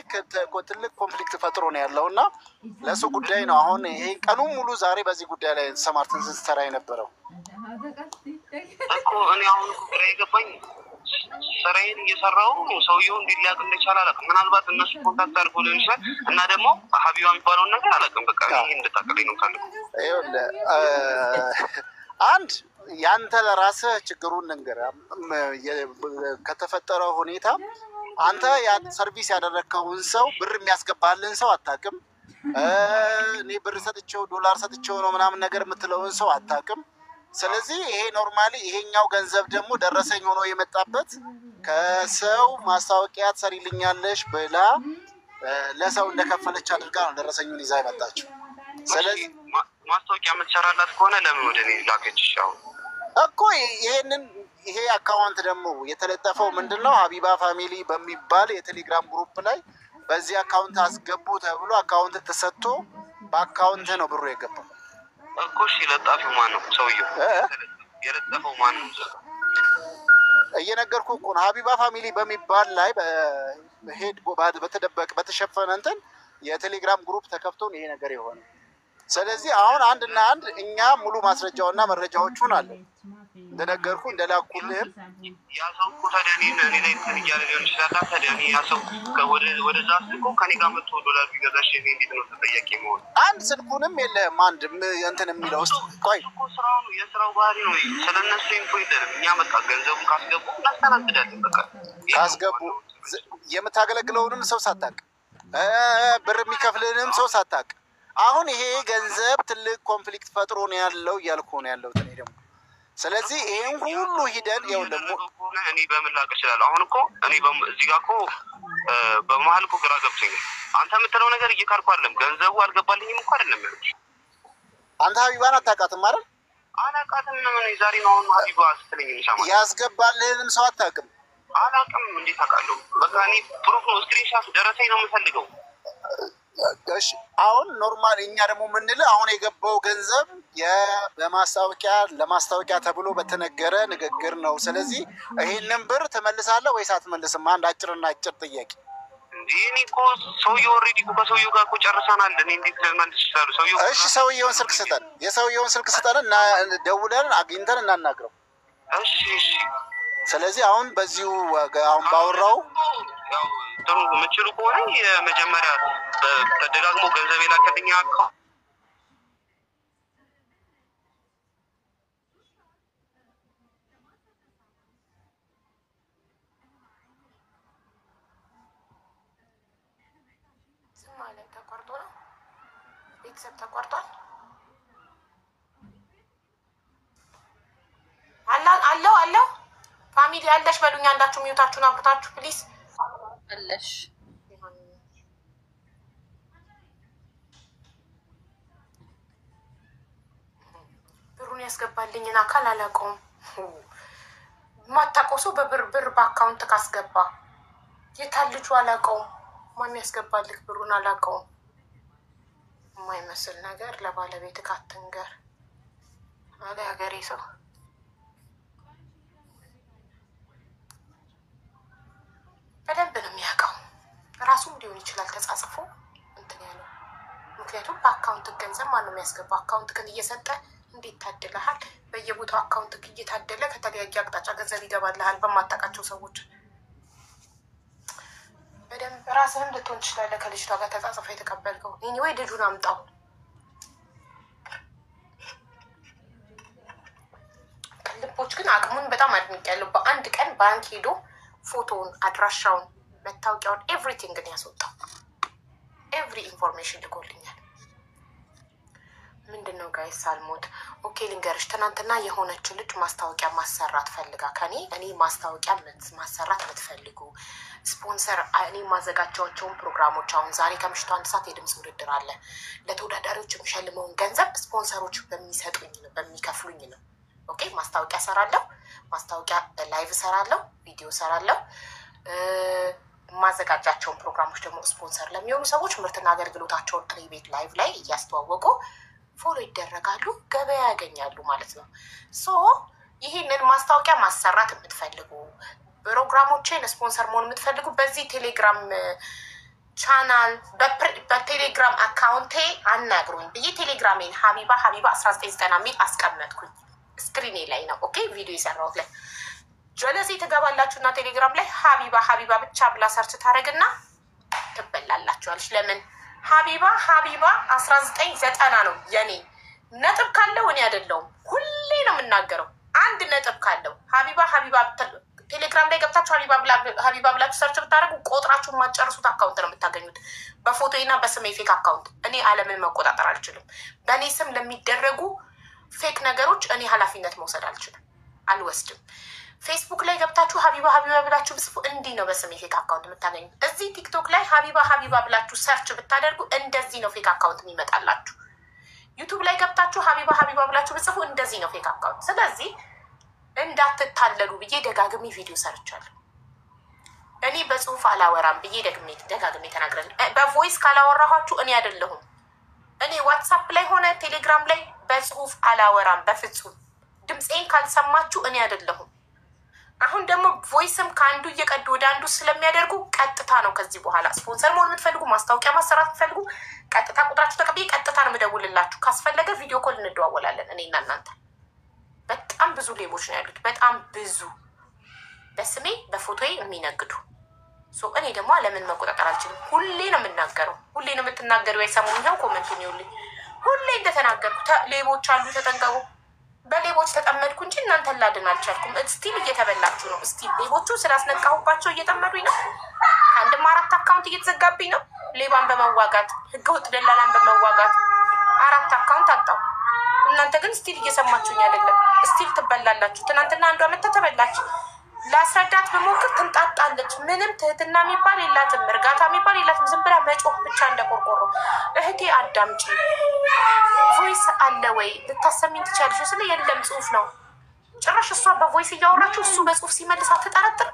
ትልቅ ኮንፍሊክት ፈጥሮ ነው ያለው እና ለእሱ ጉዳይ ነው አሁን ይሄ ቀኑን ሙሉ ዛሬ በዚህ ጉዳይ ላይ ተሰማርተን ስትሰራ የነበረው እኮ። እኔ አሁን እኮ ግራ የገባኝ ስራዬን እየሰራሁ ሰውየው እንዴት ሊያውቅ እንደቻለ አላውቅም። ምናልባት እነሱ ኮንታክት አድርጎ ሊሆን ይችላል እና ደግሞ ሀቢባ የሚባለውን ነገር አላውቅም። በቃ ይሄ እንድታውቅልኝ ነው ካለ አንድ ያንተ ለራስህ ችግሩን ልንገርህ። ከተፈጠረው ሁኔታ አንተ ሰርቪስ ያደረግከውን ሰው ብር የሚያስገባልን ሰው አታውቅም። እኔ ብር ሰጥቼው ዶላር ሰጥቼው ነው ምናምን ነገር የምትለውን ሰው አታውቅም። ስለዚህ ይሄ ኖርማሊ ይሄኛው ገንዘብ ደግሞ ደረሰኝ ሆኖ የመጣበት ከሰው ማስታወቂያ ትሰሪልኛለሽ ብላ ለሰው እንደከፈለች አድርጋ ነው ደረሰኙን ይዛ የመጣችው። ስለዚህ ማስታወቂያ የምትሰራላት ከሆነ ለምን ወደ እኔ ላከችሽ? አሁን እኮ ይሄ አካውንት ደግሞ የተለጠፈው ምንድን ነው? ሀቢባ ፋሚሊ በሚባል የቴሌግራም ግሩፕ ላይ በዚህ አካውንት አስገቡ ተብሎ አካውንት ተሰጥቶ በአካውንት ነው ብሩ የገባው እኮ። እሺ ለጣፊው ማን ነው? ሰውየው የለጠፈው ማን ነው? እየነገርኩህ እኮ ነው። ሀቢባ ፋሚሊ በሚባል ላይ በተሸፈነ እንትን የቴሌግራም ግሩፕ ተከፍቶ ነው ይሄ ነገር የሆነ። ስለዚህ አሁን አንድና አንድ እኛ ሙሉ ማስረጃውና መረጃዎቹን አለ እንደነገርኩህ እንደላኩልህም ያ ሰው እኮ ታዲያ እኔ ላይ እንትን እያለ ሊሆን ይችላል። ታዲያ ያ ሰው ወደዛ ስልኮ ከኔ ጋር መጥቶ ዶላር ቢገዛሽ እኔ እንዴት ነው ተጠያቂ መሆን? አንድ ስልኩንም የለህም አንድ እንትን የሚለው ውስጥ ቆይ እኮ ስራው ነው የስራው ባህሪ ነው። ስለነሱ ኢንፎ የለንም እኛ። በቃ ገንዘቡን ካስገቡ እናስተናግዳለን። በቃ ካስገቡ የምታገለግለውንም ሰው ሳታውቅ ብር የሚከፍልህንም ሰው ሳታውቅ አሁን ይሄ ገንዘብ ትልቅ ኮንፍሊክት ፈጥሮ ነው ያለው እያልኩ ነው ያለው እኔ ደግሞ። ስለዚህ ይሄን ሁሉ ሂደን ይኸው ደግሞ እኔ በምን ላቅ እችላለሁ? አሁን እኮ እኔ እዚህ ጋር እኮ በመሀል እኮ ግራ ገብቶኛል። አንተ የምትለው ነገር እየካድኩ አይደለም። ገንዘቡ አልገባልኝም እኮ አይደለም ያሉት። አንተ ሀቢባን አታውቃትም ማለት? አላውቃትም። ዛሬ ነው አሁን ሀቢባ ስትለኝ የሚሰማው። ያስገባልህንም ሰው አታውቅም? አላውቅም። እንዴት አውቃለሁ? በቃ እኔ ፕሩፍ ነው፣ ስክሪንሻት ደረሰኝ ነው የምፈልገው። እሺ አሁን ኖርማል እኛ ደግሞ የምንልህ አሁን የገባው ገንዘብ ለማስታወቂያ ተብሎ በተነገረ ንግግር ነው። ስለዚህ ይሄንን ብር ትመልሳለህ ወይስ አትመልስም? አንድ አጭርና አጭር ጥያቄ። እኔ እኮ ሰውዬው ኦልሬዲ እኮ ከሰውዬው ጋር እኮ ጨርሰናል። እኔ እንዴት ልመልስ ይችላሉ? ሰውዬው እሺ ሰውዬውን ስልክ ስጠን፣ የሰውዬውን ስልክ ስጠን እና ደውለን አግኝተን እናናግረው። እሺ እሺ። ስለዚህ አሁን በዚሁ አሁን ባወራው ያው ጥሩ የምችሉ ከሆነ የመጀመሪያ ተደጋግሞ ገንዘብ የላከልኝ አካውንት ማለት ተቆርጦ ነው። ቤተሰብ ተቆርጧል። አለው ፋሚሊ አለሽ በሉኝ። አንዳችሁ ሚዩታችሁን አብርታችሁ ፕሊዝ። አለሽ ብሩን ያስገባልኝን አካል አላውቀውም። ማታውቀው ሰው በብር በአካውንት ካስገባ የታል ልጁ አላውቀውም። ማን ያስገባልክ ብሩን አላውቀውም። የማይመስል ነገር ለባለቤት ካትንገር አለ ሀገሬ ሰው። በደንብ ነው የሚያውቀው። ራሱም ሊሆን ይችላል ተጻጽፎ እንትን ያለው። ምክንያቱም በአካውንት ገንዘብ ማነው የሚያስገባው? አካውንት ግን እየሰጠ እንዴት ታድለሃል? በየቦታው አካውንት እየታደለ ከተለያየ አቅጣጫ ገንዘብ ይገባልሃል በማታውቃቸው ሰዎች። በደንብ ራስህም ልትሆን ትችላለህ ከልጅቷ ጋር ተጻጽፎ የተቀበልከው። ኤኒዌይ ልጁን አምጣው። ልቦች ግን አቅሙን በጣም አድንቄያለሁ። በአንድ ቀን ባንክ ሄዶ ፎቶውን፣ አድራሻውን፣ መታወቂያውን ኤቭሪቲንግን ያስወጣው። ኤቭሪ ኢንፎርሜሽን ልኮልኛል። ምንድን ነው ጋይስ ሳልሞት ኦኬ ልንገርሽ። ትናንትና የሆነች ልጅ ማስታወቂያ ማሰራት ፈልጋ እኔ ማስታወቂያ ማሰራት የምትፈልጉ ስፖንሰር እኔ ማዘጋጃቸውን ፕሮግራሞች አሁን ዛሬ ከምሽቱ 1 ሰዓት የድምፅ ውድድር አለ። ለተወዳዳሪዎች የሚሸልመውን ገንዘብ ስፖንሰሮች በሚሰጡኝ ነው በሚከፍሉኝ ነው። ኦኬ ማስታወቂያ ሰራለሁ፣ ማስታወቂያ ላይቭ ሰራለሁ፣ ቪዲዮ ሰራለሁ። ማዘጋጃቸውን ፕሮግራሞች ደግሞ ስፖንሰር ለሚሆኑ ሰዎች ምርትና አገልግሎታቸውን እኔ ቤት ላይቭ ላይ እያስተዋወቁ ፎሎ ይደረጋሉ፣ ገበያ ያገኛሉ ማለት ነው። ሶ ይህንን ማስታወቂያ ማሰራት የምትፈልጉ ፕሮግራሞችን ስፖንሰር መሆን የምትፈልጉ በዚህ ቴሌግራም ቻናል በቴሌግራም አካውንቴ አናግሩኝ ብዬ ቴሌግራሜን ሀቢባ 1990 ሚል አስቀመጥኩኝ። ስክሪኔ ላይ ነው ኦኬ ቪዲዮ የሰራሁት ላይ ጀለሴ ትገባላችሁ እና ቴሌግራም ላይ ሀቢባ ብቻ ብላ ሰርች ታደረግና ትበላላችኋለች። ለምን ሀቢባ 1990 ነው የኔ ነጥብ ካለው እኔ አይደለሁም። ሁሌ ነው የምናገረው። አንድ ነጥብ ካለው ሀቢባ ቴሌግራም ላይ ገብታችሁ ሀቢባ ብላችሁ ሰርች ብታደረጉ ቆጥራችሁ የማትጨርሱት አካውንት ነው የምታገኙት። በፎቶና በስሜ ፌክ አካውንት። እኔ አለምን መቆጣጠር አልችልም። በእኔ ስም ለሚደረጉ ፌክ ነገሮች እኔ ኃላፊነት መውሰድ አልችልም፣ አልወስድም። ፌስቡክ ላይ ገብታችሁ ሀቢባ ብላችሁ ብጽፉ እንዲህ ነው በስሜ ፌክ አካውንት የምታገኙት። እዚህ ቲክቶክ ላይ ሀቢባ ብላችሁ ሰርች ብታደርጉ እንደዚህ ነው ፌክ አካውንት የሚመጣላችሁ። ዩቱብ ላይ ገብታችሁ ሀቢባ ብላችሁ ብጽፉ እንደዚህ ነው ፌክ አካውንት። ስለዚህ እንዳትታለሉ ብዬ ደጋግሜ ቪዲዮ ሰርቻለሁ። እኔ በጽሁፍ አላወራም ብዬ ደጋግሜ ተናግረን በቮይስ ካላወራኋችሁ እኔ አይደለሁም። እኔ ዋትሳፕ ላይ ሆነ ቴሌግራም ላይ በጽሁፍ አላወራም በፍጹም። ድምፄን ካልሰማችሁ እኔ አይደለሁም። አሁን ደግሞ ቮይስም ከአንዱ እየቀዱ ወደ አንዱ ስለሚያደርጉ ቀጥታ ነው ከዚህ በኋላ ስፖንሰር መሆን የምትፈልጉ ማስታወቂያ ማሰራት የምትፈልጉ ቀጥታ ቁጥራችሁ ተቀብዬ ቀጥታ ነው የምደውልላችሁ። ካስፈለገ ቪዲዮ ኮል እንደዋወላለን እኔና እናንተ። በጣም ብዙ ሌቦች ነው ያሉት፣ በጣም ብዙ በስሜ በፎቶዬ የሚነግዱ። እኔ ደግሞ አለምን መቆጣጠር አልችልም። ሁሌ ነው የምናገረው። ሁሌ ነው የምትናገሩ። አይሰሙም። ይኸው ኮመንቱን ይውልኝ። ሁሌ እንደተናገርኩ ሌቦች አሉ ተጠንቀቁ። በሌቦች ተጠመድኩ እንጂ እናንተን ላድን አልቻልኩም። ስቲል እየተበላችሁ ነው። ስቲል ሌቦቹ ስላስነቃሁባቸው እየጠመዱኝ ነው። አንድም 4 አካውንት እየተዘጋብኝ ነው። ሌባን በመዋጋት ህገወጥ ደላላን በመዋጋት 4 አካውንት አጣው። እናንተ ግን ስቲል እየሰማችሁኝ አይደለም። ስቲል ትበላላችሁ። ትናንትና አንዷ መታ ተበላች። ላስረዳት በሞክር ትንጣጣለች። ምንም ትህትና የሚባል የላትም፣ እርጋታ የሚባል የላትም። ዝም ብላ መጮህ ብቻ እንደቆርቆሮ። እህቴ አዳምጪ፣ ቮይስ አለ ወይ ልታሰሚኝ ትችያለሽ ስለ የለም ጽሁፍ ነው። ጭራሽ እሷ በቮይስ እያወራችሁ እሱ በጽሁፍ ሲመልስ አትጠረጥር።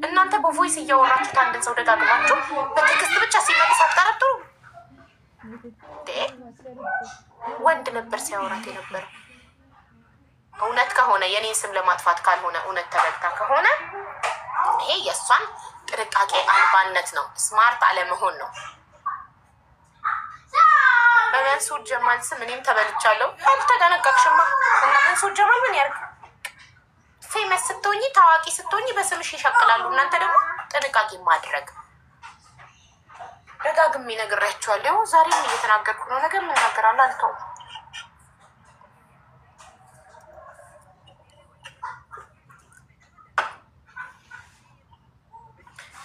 እናንተ በቮይስ እያወራችሁት አንድን ሰው ደጋግማችሁ በቴክስት ብቻ ሲመልስ አትጠረጥሩ። ወንድ ነበር ሲያወራት የነበረው። እውነት ከሆነ የኔን ስም ለማጥፋት ካልሆነ እውነት ተረድታ ከሆነ ይሄ የእሷን ጥንቃቄ አልባነት ነው፣ ስማርት አለመሆን ነው። በመንሱር ጀማል ስም እኔም ተበልቻለሁ። አልተደነቀቅሽማ። እና መንሱር ጀማል ምን ያርግ? ፌመስ ስትሆኚ ታዋቂ ስትሆኚ በስምሽ ይሸቅላሉ። እናንተ ደግሞ ጥንቃቄ ማድረግ ደጋግሜ ነግሬያቸዋለሁ። ዛሬም እየተናገርኩ ነው፣ ነገር ምን እናገራለሁ አልተውም።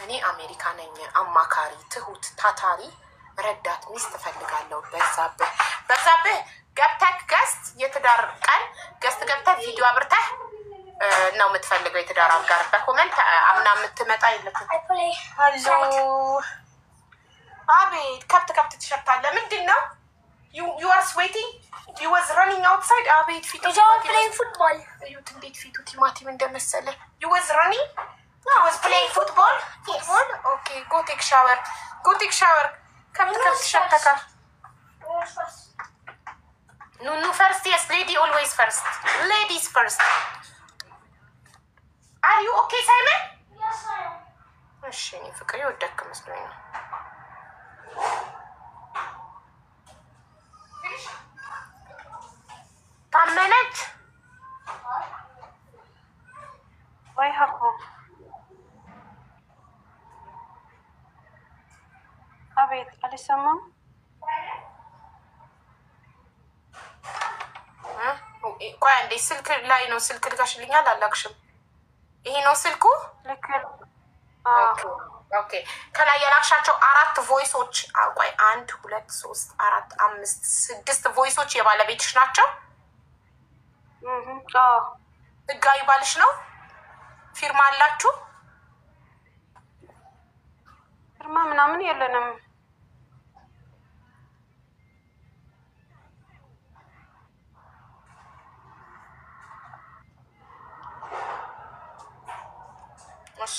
እኔ አሜሪካ ነኝ፣ አማካሪ፣ ትሁት፣ ታታሪ ረዳት ሚስት እፈልጋለሁ። በዛብህ ገብተህ ገስት የትዳር ቀን ገስት ገብተህ ቪዲዮ አብርተህ ነው የምትፈልገው የትዳር አጋር። በኮመንት አምና የምትመጣ የለችም። ሀሎ አቤት ከብት ትሸታለህ። ምንድን ነው? you are sweating, you was running outside። አቤት ፊቱ ፉትቦል እዩት እንዴት ፊቱ ቲማቲም እንደመሰለ። you was running, you was playing football. Okay, go take shower. ከብት ትሸተካል። ኑኑ first. Yes, lady always first. Ladies first. Are you okay, Simon? Yes, I am. እሺ እኔ ፍቅር ይወደክ መስሎኝ ነው። ታመነች ወይ ሀቦ አቤት አልሰማም። ቆይ አንዴ ስልክ ላይ ነው። ስልክ ልካሽልኛል አላክሽም? ይሄ ነው ስልኩ። ልክ ኦኬ። ከላይ የላክሻቸው 4 ቮይሶች ቆይ 1 2 3 4 5 6 ቮይሶች የባለቤትሽ ናቸው? ህጋዊ ባልሽ ነው? ፊርማ አላችሁ? ፊርማ ምናምን የለንም። እሺ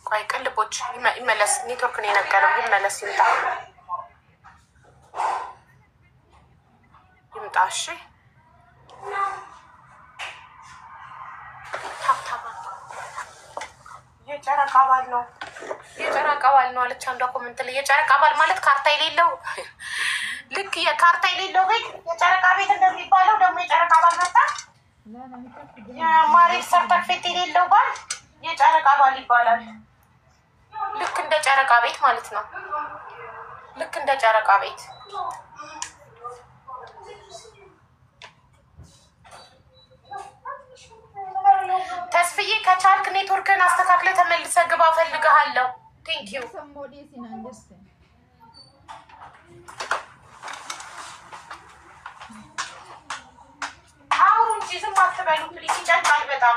ቆይ ቅልቦች ይመለስ። ኔትወርክ ነው የነገረው። ይመለስ ይምጣ። እሺ የጨረቃ ባል ነው አለች አንዷ ኮመንት ላይ። የጨረቃ ባል ማለት ካርታ የሌለው ልክ የካርታ የሌለው ቤት የጨረቃ ቤት እንደሚባለው ደግሞ የጨረቃ ባል መጣ። የማሬጅ ሰርተፊኬት የሌለው ባል የጨረቃ ባል ይባላል። ልክ እንደ ጨረቃ ቤት ማለት ነው። ልክ እንደ ጨረቃ ቤት ተስፍዬ ከቻልክ ኔትወርክን አስተካክለ ተመልሰ ግባ። ፈልግሃለሁ። ቴንክ ዩ። አሁን እንጂ ዝም አትበሉ ፕሊዝ። ይጨንቃል በጣም።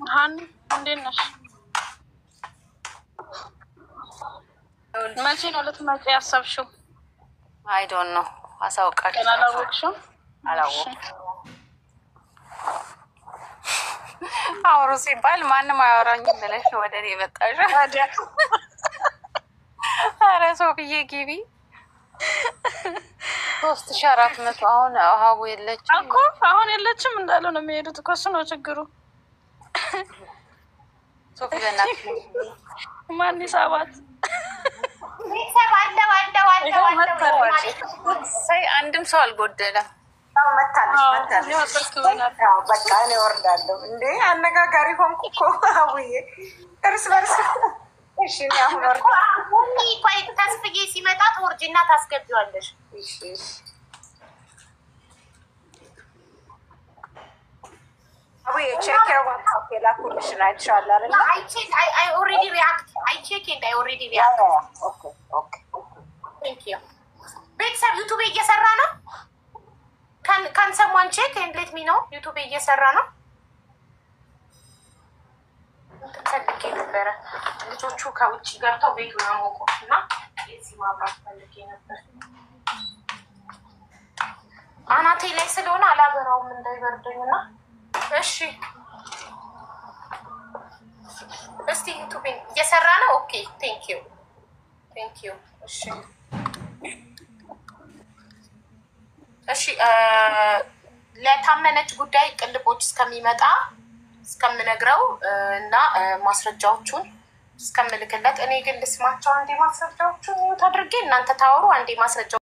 ሀን እንዴት ነሽ? መቼ ነው ልትመጪ ያሰብሽው? አይ ዶንት ኖ። አሳውቃለሁ። አላወቅሽም? አላወቅሽም። አውሩ ሲባል ማንም አያወራኝም ብለሽ ወደ እኔ መጣሽ። ኧረ ሶፍዬ ግቢ። 3400 አሁን ሀቡ የለችም እኮ አሁን የለችም እንዳሉ ነው የሚሄዱት እኮ። እሱ ነው ችግሩ። ሶፊ በእናትሽ ማን ይሳባት? አንድም ሰው አልጎደለም። መታለች በቃ እኔ እወርዳለሁ። እንዴ አነጋጋሪ ሆንኩ እኮ አውዬ እርስ በርስ። እሺ አሁን ወርዳ ቆይ ተስፍዬ ሲመጣ ትወርጂና ታስገቢዋለሽ። አውዬ ቼክ ዋትስአፕ የላኩልሽን አይተሻል አይደል? I already react. ኦኬ Thank you. ቤተሰብ ዩቱብ እየሰራ ነው። Can someone check and let me know? YouTube እየሰራ ነው። ፈልጌ ነበረ ልጆቹ ከውጭ ገብተው ቤቱን አሞቁትና እዚህ ማብራት ፈልጌ ነበር። አናቴ ላይ ስለሆነ አላበራውም እንዳይበርደኝና። እሺ እስቲ ዩቲዩብ እየሰራ ነው። ኦኬ ቴንክ ዩ። እሺ ለታመነች ጉዳይ ቅልቦች እስከሚመጣ እስከምነግረው እና ማስረጃዎቹን እስከምልክለት እኔ ግን ልስማቸው አንዴ ማስረጃዎቹን ይወት አድርጌ እናንተ ታወሩ አንዴ ማስረጃ